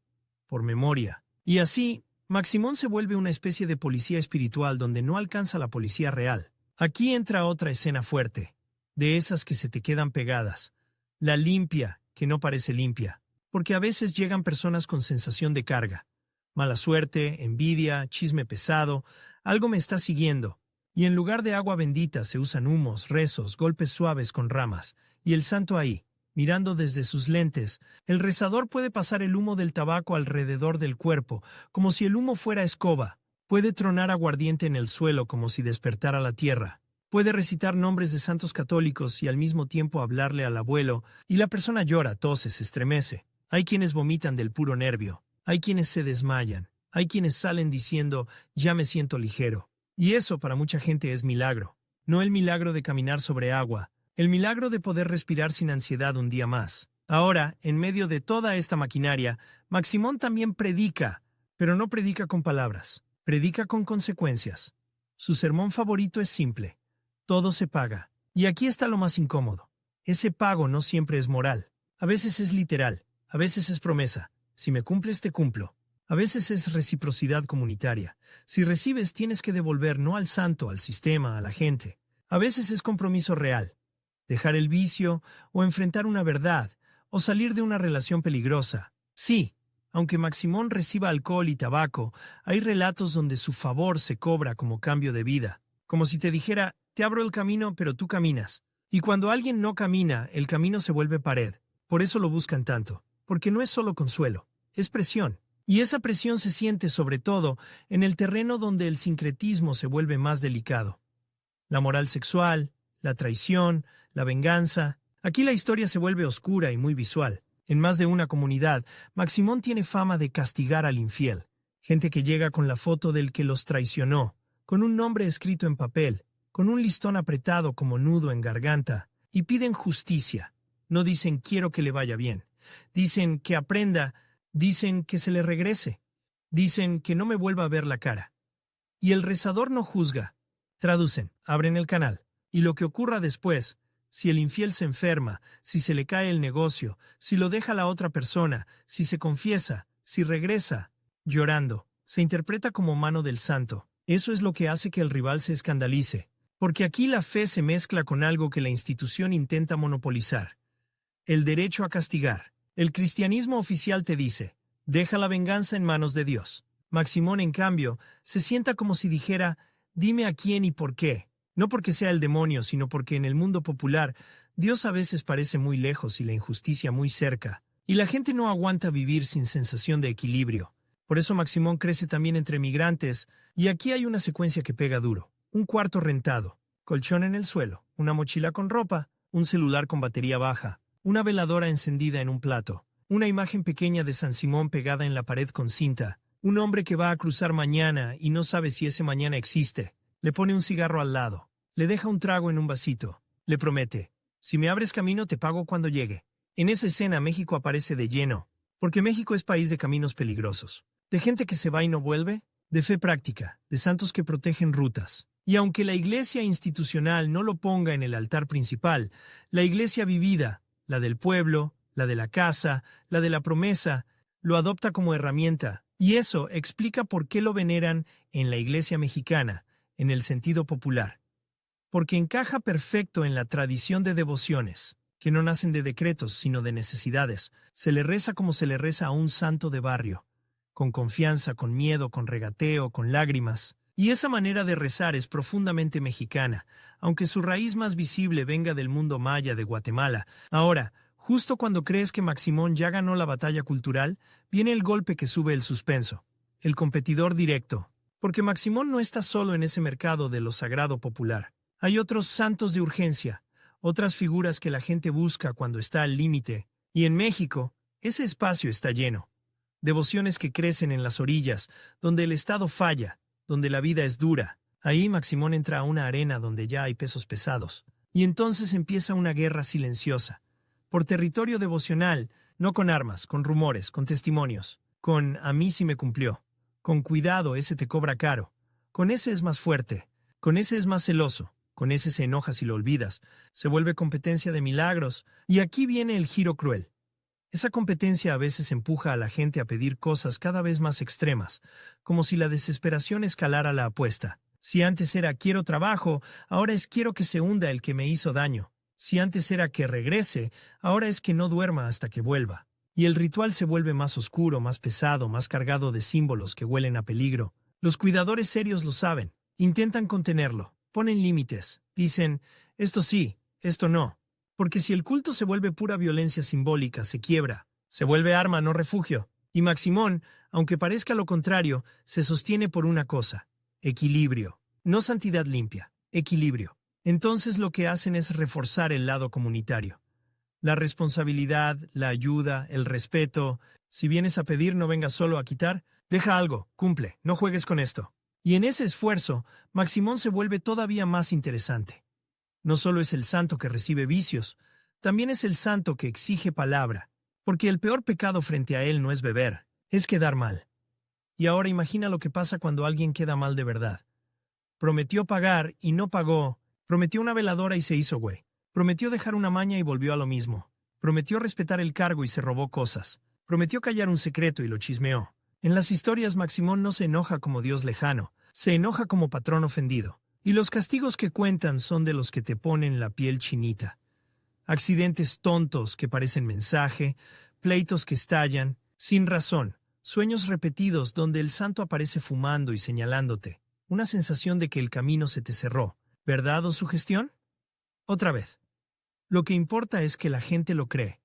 por memoria. Y así, Maximón se vuelve una especie de policía espiritual donde no alcanza la policía real. Aquí entra otra escena fuerte, de esas que se te quedan pegadas. La limpia, que no parece limpia, porque a veces llegan personas con sensación de carga. Mala suerte, envidia, chisme pesado, algo me está siguiendo. Y en lugar de agua bendita se usan humos, rezos, golpes suaves con ramas. Y el santo ahí, mirando desde sus lentes, el rezador puede pasar el humo del tabaco alrededor del cuerpo, como si el humo fuera escoba. Puede tronar aguardiente en el suelo como si despertara la tierra. Puede recitar nombres de santos católicos y al mismo tiempo hablarle al abuelo, y la persona llora, tose, se estremece. Hay quienes vomitan del puro nervio. Hay quienes se desmayan. Hay quienes salen diciendo, ya me siento ligero. Y eso para mucha gente es milagro. No el milagro de caminar sobre agua, el milagro de poder respirar sin ansiedad un día más. Ahora, en medio de toda esta maquinaria, Maximón también predica, pero no predica con palabras, predica con consecuencias. Su sermón favorito es simple. Todo se paga. Y aquí está lo más incómodo. Ese pago no siempre es moral. A veces es literal, a veces es promesa. Si me cumples, te cumplo. A veces es reciprocidad comunitaria. Si recibes, tienes que devolver no al santo, al sistema, a la gente. A veces es compromiso real. Dejar el vicio, o enfrentar una verdad, o salir de una relación peligrosa. Sí, aunque Maximón reciba alcohol y tabaco, hay relatos donde su favor se cobra como cambio de vida. Como si te dijera, te abro el camino, pero tú caminas. Y cuando alguien no camina, el camino se vuelve pared. Por eso lo buscan tanto. Porque no es solo consuelo, es presión. Y esa presión se siente sobre todo en el terreno donde el sincretismo se vuelve más delicado. La moral sexual, la traición, la venganza. Aquí la historia se vuelve oscura y muy visual. En más de una comunidad, Maximón tiene fama de castigar al infiel. Gente que llega con la foto del que los traicionó, con un nombre escrito en papel, con un listón apretado como nudo en garganta, y piden justicia. No dicen quiero que le vaya bien. Dicen que aprenda. Dicen que se le regrese. Dicen que no me vuelva a ver la cara. Y el rezador no juzga. Traducen, abren el canal. Y lo que ocurra después, si el infiel se enferma, si se le cae el negocio, si lo deja la otra persona, si se confiesa, si regresa, llorando, se interpreta como mano del santo. Eso es lo que hace que el rival se escandalice. Porque aquí la fe se mezcla con algo que la institución intenta monopolizar. El derecho a castigar. El cristianismo oficial te dice, deja la venganza en manos de Dios. Maximón, en cambio, se sienta como si dijera, dime a quién y por qué. No porque sea el demonio, sino porque en el mundo popular, Dios a veces parece muy lejos y la injusticia muy cerca. Y la gente no aguanta vivir sin sensación de equilibrio. Por eso Maximón crece también entre migrantes, y aquí hay una secuencia que pega duro. Un cuarto rentado, colchón en el suelo, una mochila con ropa, un celular con batería baja, una veladora encendida en un plato, una imagen pequeña de San Simón pegada en la pared con cinta, un hombre que va a cruzar mañana y no sabe si ese mañana existe. Le pone un cigarro al lado, le deja un trago en un vasito, le promete, si me abres camino te pago cuando llegue. En esa escena México aparece de lleno, porque México es país de caminos peligrosos, de gente que se va y no vuelve, de fe práctica, de santos que protegen rutas. Y aunque la iglesia institucional no lo ponga en el altar principal, la iglesia vivida, la del pueblo, la de la casa, la de la promesa, lo adopta como herramienta, y eso explica por qué lo veneran en la iglesia mexicana, en el sentido popular. Porque encaja perfecto en la tradición de devociones, que no nacen de decretos, sino de necesidades. Se le reza como se le reza a un santo de barrio, con confianza, con miedo, con regateo, con lágrimas. Y esa manera de rezar es profundamente mexicana, aunque su raíz más visible venga del mundo maya de Guatemala. Ahora, justo cuando crees que Maximón ya ganó la batalla cultural, viene el golpe que sube el suspenso, el competidor directo. Porque Maximón no está solo en ese mercado de lo sagrado popular. Hay otros santos de urgencia, otras figuras que la gente busca cuando está al límite. Y en México, ese espacio está lleno. Devociones que crecen en las orillas, donde el Estado falla, donde la vida es dura. Ahí Maximón entra a una arena donde ya hay pesos pesados. Y entonces empieza una guerra silenciosa. Por territorio devocional, no con armas, con rumores, con testimonios, con a mí sí me cumplió. Con cuidado, ese te cobra caro. Con ese es más fuerte. Con ese es más celoso. Con ese se enoja si lo olvidas. Se vuelve competencia de milagros. Y aquí viene el giro cruel. Esa competencia a veces empuja a la gente a pedir cosas cada vez más extremas, como si la desesperación escalara la apuesta. Si antes era quiero trabajo, ahora es quiero que se hunda el que me hizo daño. Si antes era que regrese, ahora es que no duerma hasta que vuelva. Y el ritual se vuelve más oscuro, más pesado, más cargado de símbolos que huelen a peligro. Los cuidadores serios lo saben. Intentan contenerlo. Ponen límites. Dicen, esto sí, esto no. Porque si el culto se vuelve pura violencia simbólica, se quiebra. Se vuelve arma, no refugio. Y Maximón, aunque parezca lo contrario, se sostiene por una cosa: equilibrio. No santidad limpia, equilibrio. Entonces lo que hacen es reforzar el lado comunitario. La responsabilidad, la ayuda, el respeto. Si vienes a pedir, no vengas solo a quitar. Deja algo, cumple, no juegues con esto. Y en ese esfuerzo, Maximón se vuelve todavía más interesante. No solo es el santo que recibe vicios, también es el santo que exige palabra, porque el peor pecado frente a él no es beber, es quedar mal. Y ahora imagina lo que pasa cuando alguien queda mal de verdad. Prometió pagar y no pagó, prometió una veladora y se hizo güey, prometió dejar una maña y volvió a lo mismo, prometió respetar el cargo y se robó cosas, prometió callar un secreto y lo chismeó. En las historias Maximón no se enoja como Dios lejano, se enoja como patrón ofendido. Y los castigos que cuentan son de los que te ponen la piel chinita. Accidentes tontos que parecen mensaje, pleitos que estallan, sin razón, sueños repetidos donde el santo aparece fumando y señalándote, una sensación de que el camino se te cerró. ¿Verdad o sugestión? Otra vez. Lo que importa es que la gente lo cree.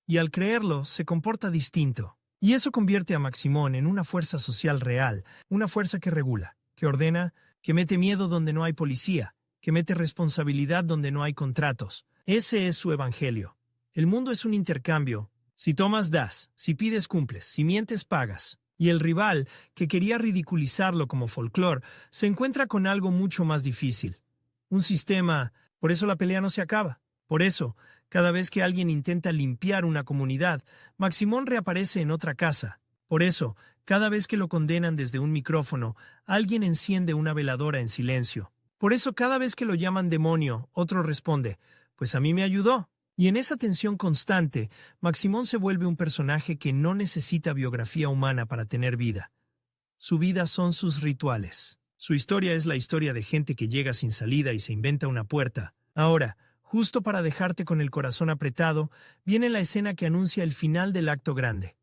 Y al creerlo, se comporta distinto. Y eso convierte a Maximón en una fuerza social real, una fuerza que regula, que ordena, que mete miedo donde no hay policía, que mete responsabilidad donde no hay contratos. Ese es su evangelio. El mundo es un intercambio. Si tomas, das. Si pides, cumples. Si mientes, pagas. Y el rival, que quería ridiculizarlo como folclore, se encuentra con algo mucho más difícil. Un sistema. Por eso la pelea no se acaba. Por eso, cada vez que alguien intenta limpiar una comunidad, Maximón reaparece en otra casa. Por eso, cada vez que lo condenan desde un micrófono, alguien enciende una veladora en silencio. Por eso cada vez que lo llaman demonio, otro responde, pues a mí me ayudó. Y en esa tensión constante, Maximón se vuelve un personaje que no necesita biografía humana para tener vida. Su vida son sus rituales. Su historia es la historia de gente que llega sin salida y se inventa una puerta. Ahora, justo para dejarte con el corazón apretado, viene la escena que anuncia el final del acto grande.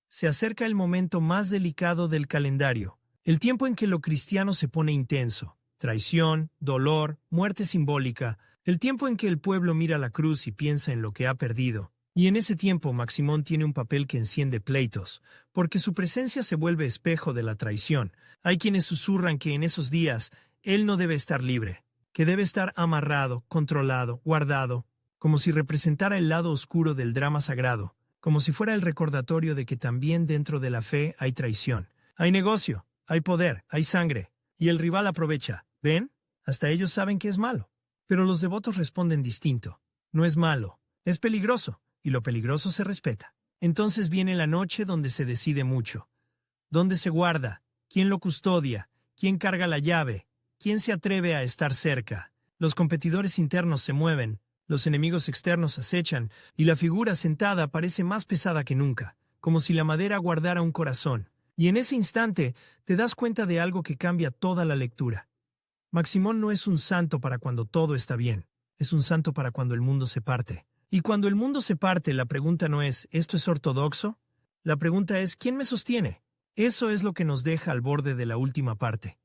Se acerca el momento más delicado del calendario, el tiempo en que lo cristiano se pone intenso. Traición, dolor, muerte simbólica, el tiempo en que el pueblo mira la cruz y piensa en lo que ha perdido. Y en ese tiempo Maximón tiene un papel que enciende pleitos, porque su presencia se vuelve espejo de la traición. Hay quienes susurran que en esos días él no debe estar libre, que debe estar amarrado, controlado, guardado, como si representara el lado oscuro del drama sagrado, como si fuera el recordatorio de que también dentro de la fe hay traición. Hay negocio, hay poder, hay sangre, y el rival aprovecha. ¿Ven? Hasta ellos saben que es malo. Pero los devotos responden distinto. No es malo, es peligroso, y lo peligroso se respeta. Entonces viene la noche donde se decide mucho. ¿Dónde se guarda? ¿Quién lo custodia? ¿Quién carga la llave? ¿Quién se atreve a estar cerca? Los competidores internos se mueven, los enemigos externos acechan, y la figura sentada parece más pesada que nunca, como si la madera guardara un corazón. Y en ese instante te das cuenta de algo que cambia toda la lectura. Maximón no es un santo para cuando todo está bien, es un santo para cuando el mundo se parte. Y cuando el mundo se parte, la pregunta no es ¿esto es ortodoxo? La pregunta es ¿quién me sostiene? Eso es lo que nos deja al borde de la última parte.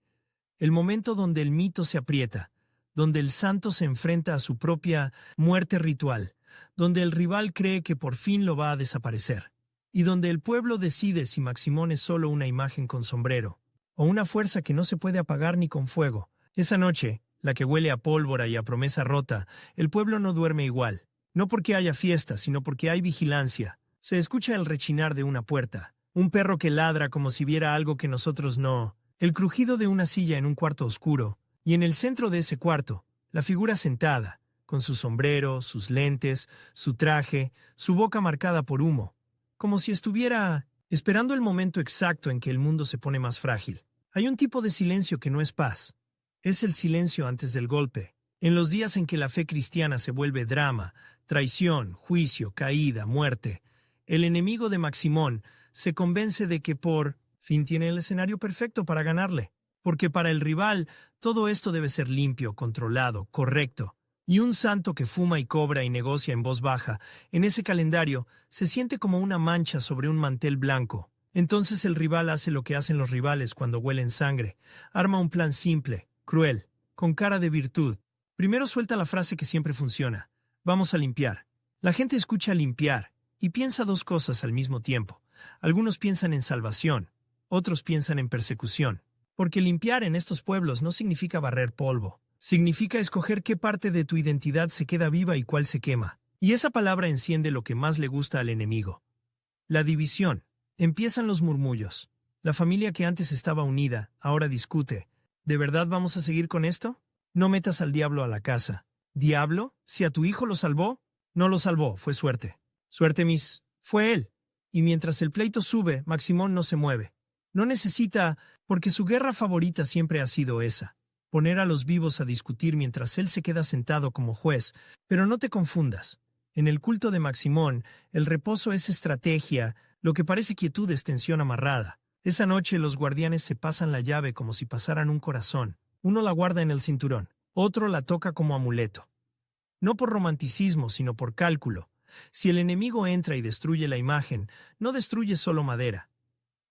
El momento donde el mito se aprieta, donde el santo se enfrenta a su propia muerte ritual, donde el rival cree que por fin lo va a desaparecer, y donde el pueblo decide si Maximón es solo una imagen con sombrero, o una fuerza que no se puede apagar ni con fuego. Esa noche, la que huele a pólvora y a promesa rota, el pueblo no duerme igual, no porque haya fiesta, sino porque hay vigilancia. Se escucha el rechinar de una puerta, un perro que ladra como si viera algo que nosotros no, el crujido de una silla en un cuarto oscuro, y en el centro de ese cuarto, la figura sentada, con su sombrero, sus lentes, su traje, su boca marcada por humo, como si estuviera esperando el momento exacto en que el mundo se pone más frágil. Hay un tipo de silencio que no es paz. Es el silencio antes del golpe. En los días en que la fe cristiana se vuelve drama, traición, juicio, caída, muerte, el enemigo de Maximón se convence de que por fin tiene el escenario perfecto para ganarle. Porque para el rival todo esto debe ser limpio, controlado, correcto. Y un santo que fuma y cobra y negocia en voz baja, en ese calendario, se siente como una mancha sobre un mantel blanco. Entonces el rival hace lo que hacen los rivales cuando huelen sangre. Arma un plan simple, cruel, con cara de virtud. Primero suelta la frase que siempre funciona. Vamos a limpiar. La gente escucha limpiar y piensa dos cosas al mismo tiempo. Algunos piensan en salvación, otros piensan en persecución. Porque limpiar en estos pueblos no significa barrer polvo. Significa escoger qué parte de tu identidad se queda viva y cuál se quema. Y esa palabra enciende lo que más le gusta al enemigo. La división. Empiezan los murmullos. La familia que antes estaba unida, ahora discute. ¿De verdad vamos a seguir con esto? No metas al diablo a la casa. ¿Diablo? ¿Si a tu hijo lo salvó? No lo salvó, fue suerte. Suerte, miss. Fue él. Y mientras el pleito sube, Maximón no se mueve. No necesita, porque su guerra favorita siempre ha sido esa. Poner a los vivos a discutir mientras él se queda sentado como juez. Pero no te confundas. En el culto de Maximón, el reposo es estrategia, lo que parece quietud es tensión amarrada. Esa noche los guardianes se pasan la llave como si pasaran un corazón. Uno la guarda en el cinturón, otro la toca como amuleto. No por romanticismo, sino por cálculo. Si el enemigo entra y destruye la imagen, no destruye solo madera.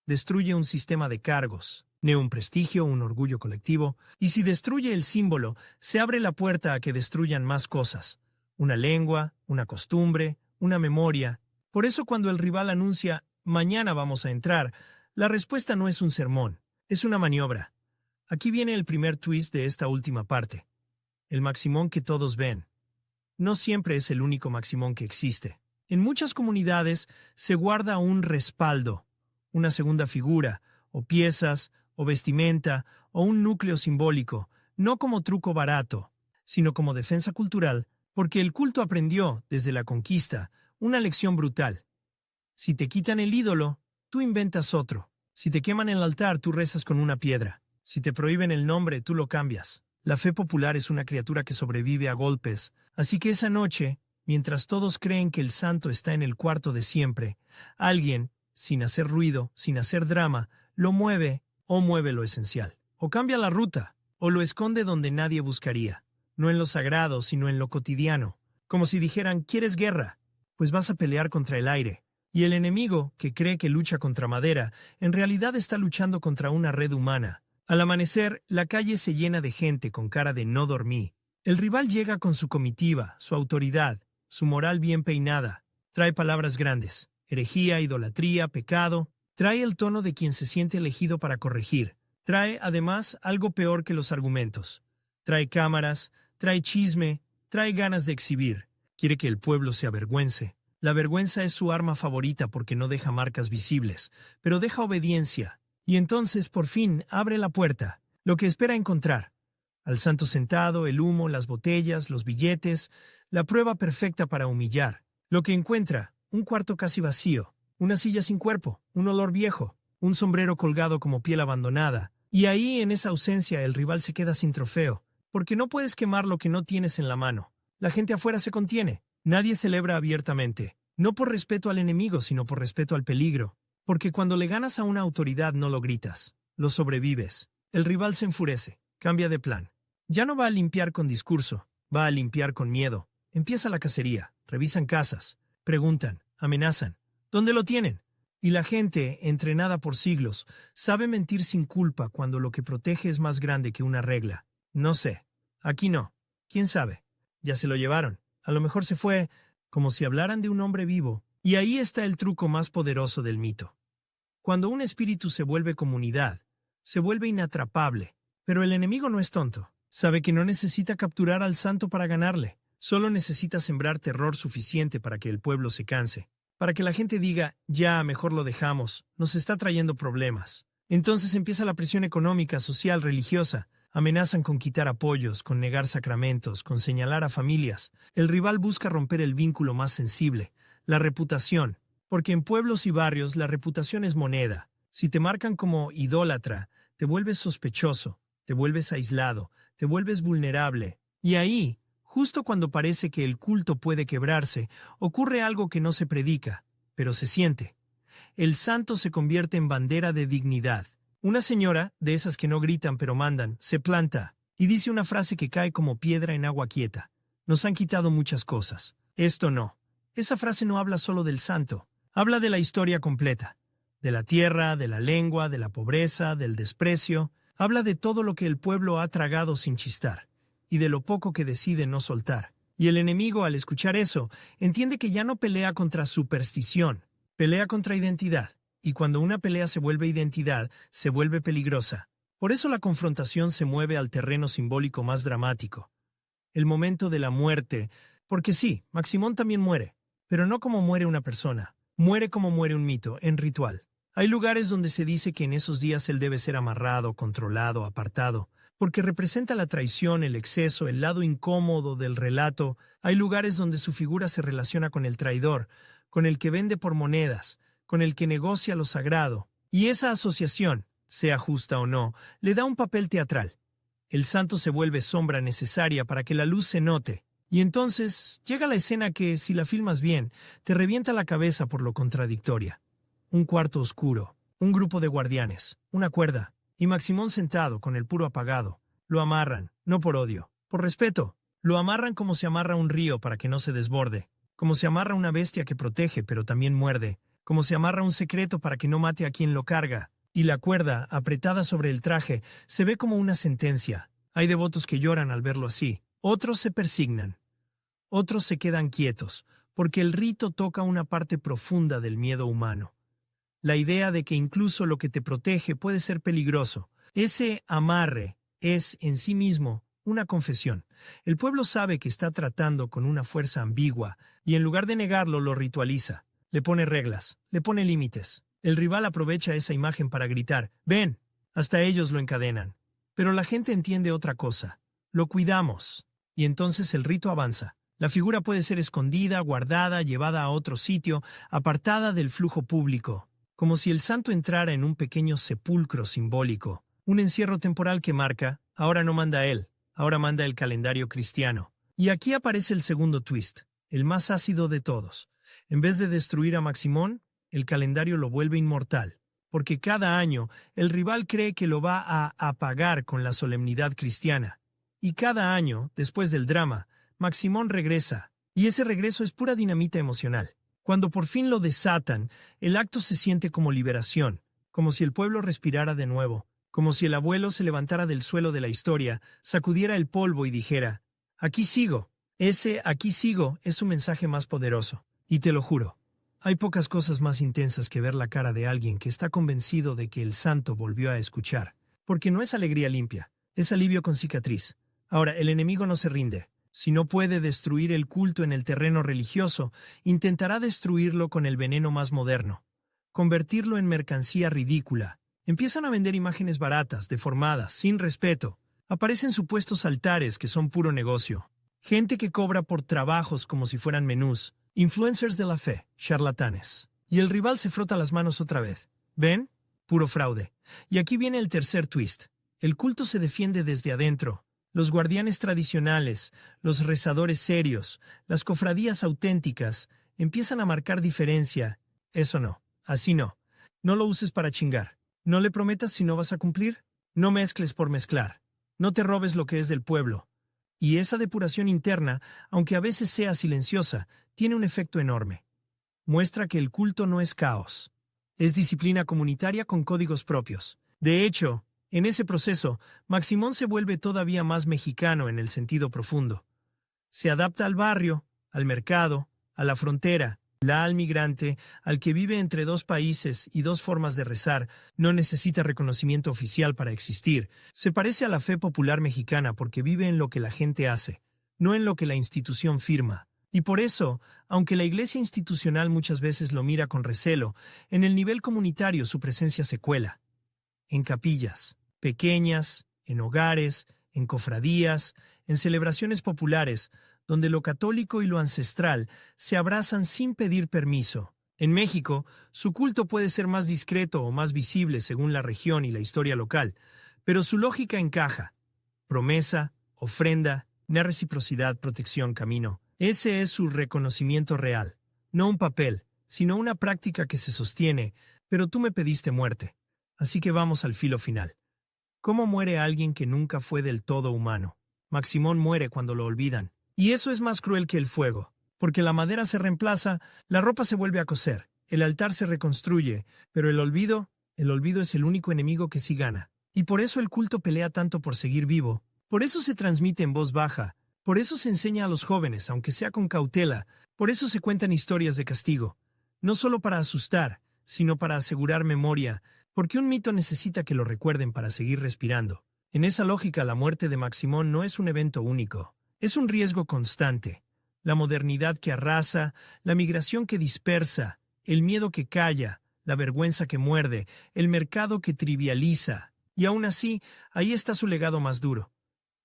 Destruye un sistema de cargos, un prestigio, un orgullo colectivo, y si destruye el símbolo, se abre la puerta a que destruyan más cosas. Una lengua, una costumbre, una memoria. Por eso cuando el rival anuncia, mañana vamos a entrar, la respuesta no es un sermón, es una maniobra. Aquí viene el primer twist de esta última parte. El Maximón que todos ven. No siempre es el único Maximón que existe. En muchas comunidades se guarda un respaldo, una segunda figura, o piezas, o vestimenta, o un núcleo simbólico, no como truco barato, sino como defensa cultural, porque el culto aprendió, desde la conquista, una lección brutal. Si te quitan el ídolo, tú inventas otro. Si te queman el altar, tú rezas con una piedra. Si te prohíben el nombre, tú lo cambias. La fe popular es una criatura que sobrevive a golpes, así que esa noche, mientras todos creen que el santo está en el cuarto de siempre, alguien, sin hacer ruido, sin hacer drama, lo mueve o mueve lo esencial. O cambia la ruta, o lo esconde donde nadie buscaría. No en lo sagrado, sino en lo cotidiano. Como si dijeran, ¿quieres guerra? Pues vas a pelear contra el aire. Y el enemigo, que cree que lucha contra madera, en realidad está luchando contra una red humana. Al amanecer, la calle se llena de gente con cara de no dormí. El rival llega con su comitiva, su autoridad, su moral bien peinada. Trae palabras grandes. Herejía, idolatría, pecado. Trae el tono de quien se siente elegido para corregir. Trae, además, algo peor que los argumentos. Trae cámaras, trae chisme, trae ganas de exhibir. Quiere que el pueblo se avergüence. La vergüenza es su arma favorita porque no deja marcas visibles, pero deja obediencia. Y entonces, por fin, abre la puerta. Lo que espera encontrar. Al santo sentado, el humo, las botellas, los billetes, la prueba perfecta para humillar. Lo que encuentra, un cuarto casi vacío, una silla sin cuerpo, un olor viejo, un sombrero colgado como piel abandonada. Y ahí, en esa ausencia, el rival se queda sin trofeo, porque no puedes quemar lo que no tienes en la mano. La gente afuera se contiene. Nadie celebra abiertamente, no por respeto al enemigo, sino por respeto al peligro. Porque cuando le ganas a una autoridad no lo gritas, lo sobrevives. El rival se enfurece, cambia de plan. Ya no va a limpiar con discurso, va a limpiar con miedo. Empieza la cacería, revisan casas, preguntan, amenazan. ¿Dónde lo tienen? Y la gente, entrenada por siglos, sabe mentir sin culpa cuando lo que protege es más grande que una regla. No sé. Aquí no. ¿Quién sabe? Ya se lo llevaron. A lo mejor se fue, como si hablaran de un hombre vivo. Y ahí está el truco más poderoso del mito. Cuando un espíritu se vuelve comunidad, se vuelve inatrapable. Pero el enemigo no es tonto. Sabe que no necesita capturar al santo para ganarle. Solo necesita sembrar terror suficiente para que el pueblo se canse. Para que la gente diga, ya, mejor lo dejamos, nos está trayendo problemas. Entonces empieza la presión económica, social, religiosa. Amenazan con quitar apoyos, con negar sacramentos, con señalar a familias. El rival busca romper el vínculo más sensible, la reputación, Porque en pueblos y barrios la reputación es moneda. Si te marcan como idólatra, te vuelves sospechoso, te vuelves aislado, te vuelves vulnerable. Y ahí, justo cuando parece que el culto puede quebrarse, ocurre algo que no se predica, pero se siente. El santo se convierte en bandera de dignidad. Una señora, de esas que no gritan pero mandan, se planta y dice una frase que cae como piedra en agua quieta. Nos han quitado muchas cosas. Esto no. Esa frase no habla solo del santo. Habla de la historia completa. De la tierra, de la lengua, de la pobreza, del desprecio. Habla de todo lo que el pueblo ha tragado sin chistar. Y de lo poco que decide no soltar. Y el enemigo, al escuchar eso, entiende que ya no pelea contra superstición. Pelea contra identidad. Y cuando una pelea se vuelve identidad, se vuelve peligrosa. Por eso la confrontación se mueve al terreno simbólico más dramático. El momento de la muerte. Porque sí, Maximón también muere. Pero no como muere una persona. Muere como muere un mito, en ritual. Hay lugares donde se dice que en esos días él debe ser amarrado, controlado, apartado, porque representa la traición, el exceso, el lado incómodo del relato. Hay lugares donde su figura se relaciona con el traidor, con el que vende por monedas, con el que negocia lo sagrado. Y esa asociación, sea justa o no, le da un papel teatral. El santo se vuelve sombra necesaria para que la luz se note. Y entonces llega la escena que, si la filmas bien, te revienta la cabeza por lo contradictoria. Un cuarto oscuro, un grupo de guardianes, una cuerda, y Maximón sentado con el puro apagado. Lo amarran, no por odio, por respeto. Lo amarran como se amarra un río para que no se desborde, como se amarra una bestia que protege pero también muerde, como se amarra un secreto para que no mate a quien lo carga. Y la cuerda, apretada sobre el traje, se ve como una sentencia. Hay devotos que lloran al verlo así. Otros se persignan. Otros se quedan quietos, porque el rito toca una parte profunda del miedo humano. La idea de que incluso lo que te protege puede ser peligroso. Ese amarre es, en sí mismo, una confesión. El pueblo sabe que está tratando con una fuerza ambigua, y en lugar de negarlo, lo ritualiza. Le pone reglas, le pone límites. El rival aprovecha esa imagen para gritar, ¡ven! Hasta ellos lo encadenan. Pero la gente entiende otra cosa. Lo cuidamos. Y entonces el rito avanza. La figura puede ser escondida, guardada, llevada a otro sitio, apartada del flujo público. Como si el santo entrara en un pequeño sepulcro simbólico. Un encierro temporal que marca, ahora no manda él, ahora manda el calendario cristiano. Y aquí aparece el segundo twist, el más ácido de todos. En vez de destruir a Maximón, el calendario lo vuelve inmortal, porque cada año el rival cree que lo va a apagar con la solemnidad cristiana. Y cada año, después del drama, Maximón regresa, y ese regreso es pura dinamita emocional. Cuando por fin lo desatan, el acto se siente como liberación, como si el pueblo respirara de nuevo, como si el abuelo se levantara del suelo de la historia, sacudiera el polvo y dijera, aquí sigo. Ese aquí sigo es su mensaje más poderoso, y te lo juro. Hay pocas cosas más intensas que ver la cara de alguien que está convencido de que el santo volvió a escuchar. Porque no es alegría limpia, es alivio con cicatriz. Ahora, el enemigo no se rinde. Si no puede destruir el culto en el terreno religioso, intentará destruirlo con el veneno más moderno. Convertirlo en mercancía ridícula. Empiezan a vender imágenes baratas, deformadas, sin respeto. Aparecen supuestos altares que son puro negocio. Gente que cobra por trabajos como si fueran menús. Influencers de la fe, charlatanes. Y el rival se frota las manos otra vez. ¿Ven? Puro fraude. Y aquí viene el tercer twist. El culto se defiende desde adentro. Los guardianes tradicionales, los rezadores serios, las cofradías auténticas, empiezan a marcar diferencia. Eso no, así no. No lo uses para chingar. No le prometas si no vas a cumplir. No mezcles por mezclar. No te robes lo que es del pueblo. Y esa depuración interna, aunque a veces sea silenciosa, tiene un efecto enorme. Muestra que el culto no es caos. Es disciplina comunitaria con códigos propios. De hecho, en ese proceso, Maximón se vuelve todavía más mexicano en el sentido profundo. Se adapta al barrio, al mercado, a la frontera, al migrante, al que vive entre dos países y dos formas de rezar, no necesita reconocimiento oficial para existir. Se parece a la fe popular mexicana porque vive en lo que la gente hace, no en lo que la institución firma. Y por eso, aunque la iglesia institucional muchas veces lo mira con recelo, en el nivel comunitario su presencia se cuela. En capillas, pequeñas, en hogares, en cofradías, en celebraciones populares, donde lo católico y lo ancestral se abrazan sin pedir permiso. En México, su culto puede ser más discreto o más visible según la región y la historia local, pero su lógica encaja. Promesa, ofrenda, na reciprocidad, protección, camino. Ese es su reconocimiento real. No un papel, sino una práctica que se sostiene, pero tú me pediste muerte. Así que vamos al filo final. ¿Cómo muere alguien que nunca fue del todo humano? Maximón muere cuando lo olvidan. Y eso es más cruel que el fuego, porque la madera se reemplaza, la ropa se vuelve a coser, el altar se reconstruye, pero el olvido es el único enemigo que sí gana. Y por eso el culto pelea tanto por seguir vivo, por eso se transmite en voz baja, por eso se enseña a los jóvenes, aunque sea con cautela, por eso se cuentan historias de castigo, no solo para asustar, sino para asegurar memoria, porque un mito necesita que lo recuerden para seguir respirando. En esa lógica, la muerte de Maximón no es un evento único, es un riesgo constante. La modernidad que arrasa, la migración que dispersa, el miedo que calla, la vergüenza que muerde, el mercado que trivializa. Y aún así, ahí está su legado más duro.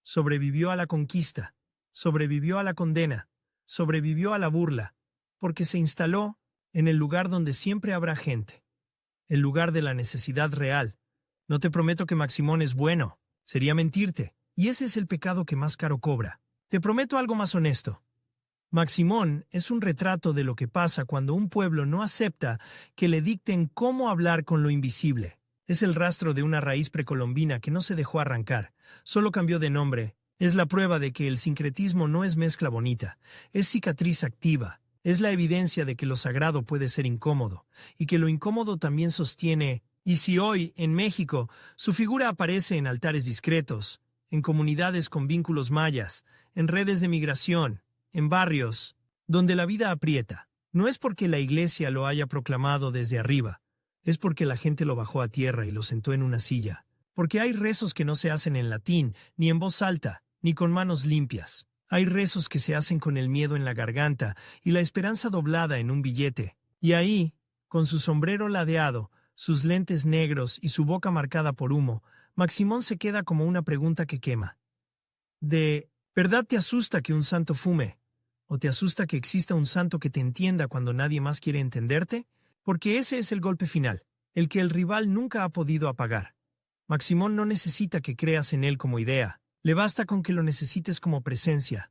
Sobrevivió a la conquista, sobrevivió a la condena, sobrevivió a la burla, porque se instaló en el lugar donde siempre habrá gente, el lugar de la necesidad real. No te prometo que Maximón es bueno, sería mentirte, y ese es el pecado que más caro cobra. Te prometo algo más honesto. Maximón es un retrato de lo que pasa cuando un pueblo no acepta que le dicten cómo hablar con lo invisible. Es el rastro de una raíz precolombina que no se dejó arrancar, solo cambió de nombre. Es la prueba de que el sincretismo no es mezcla bonita, es cicatriz activa. Es la evidencia de que lo sagrado puede ser incómodo, y que lo incómodo también sostiene. Y si hoy, en México, su figura aparece en altares discretos, en comunidades con vínculos mayas, en redes de migración, en barrios donde la vida aprieta, no es porque la iglesia lo haya proclamado desde arriba, es porque la gente lo bajó a tierra y lo sentó en una silla, porque hay rezos que no se hacen en latín, ni en voz alta, ni con manos limpias. Hay rezos que se hacen con el miedo en la garganta y la esperanza doblada en un billete. Y ahí, con su sombrero ladeado, sus lentes negros y su boca marcada por humo, Maximón se queda como una pregunta que quema. ¿De verdad te asusta que un santo fume? ¿O te asusta que exista un santo que te entienda cuando nadie más quiere entenderte? Porque ese es el golpe final, el que el rival nunca ha podido apagar. Maximón no necesita que creas en él como idea, le basta con que lo necesites como presencia.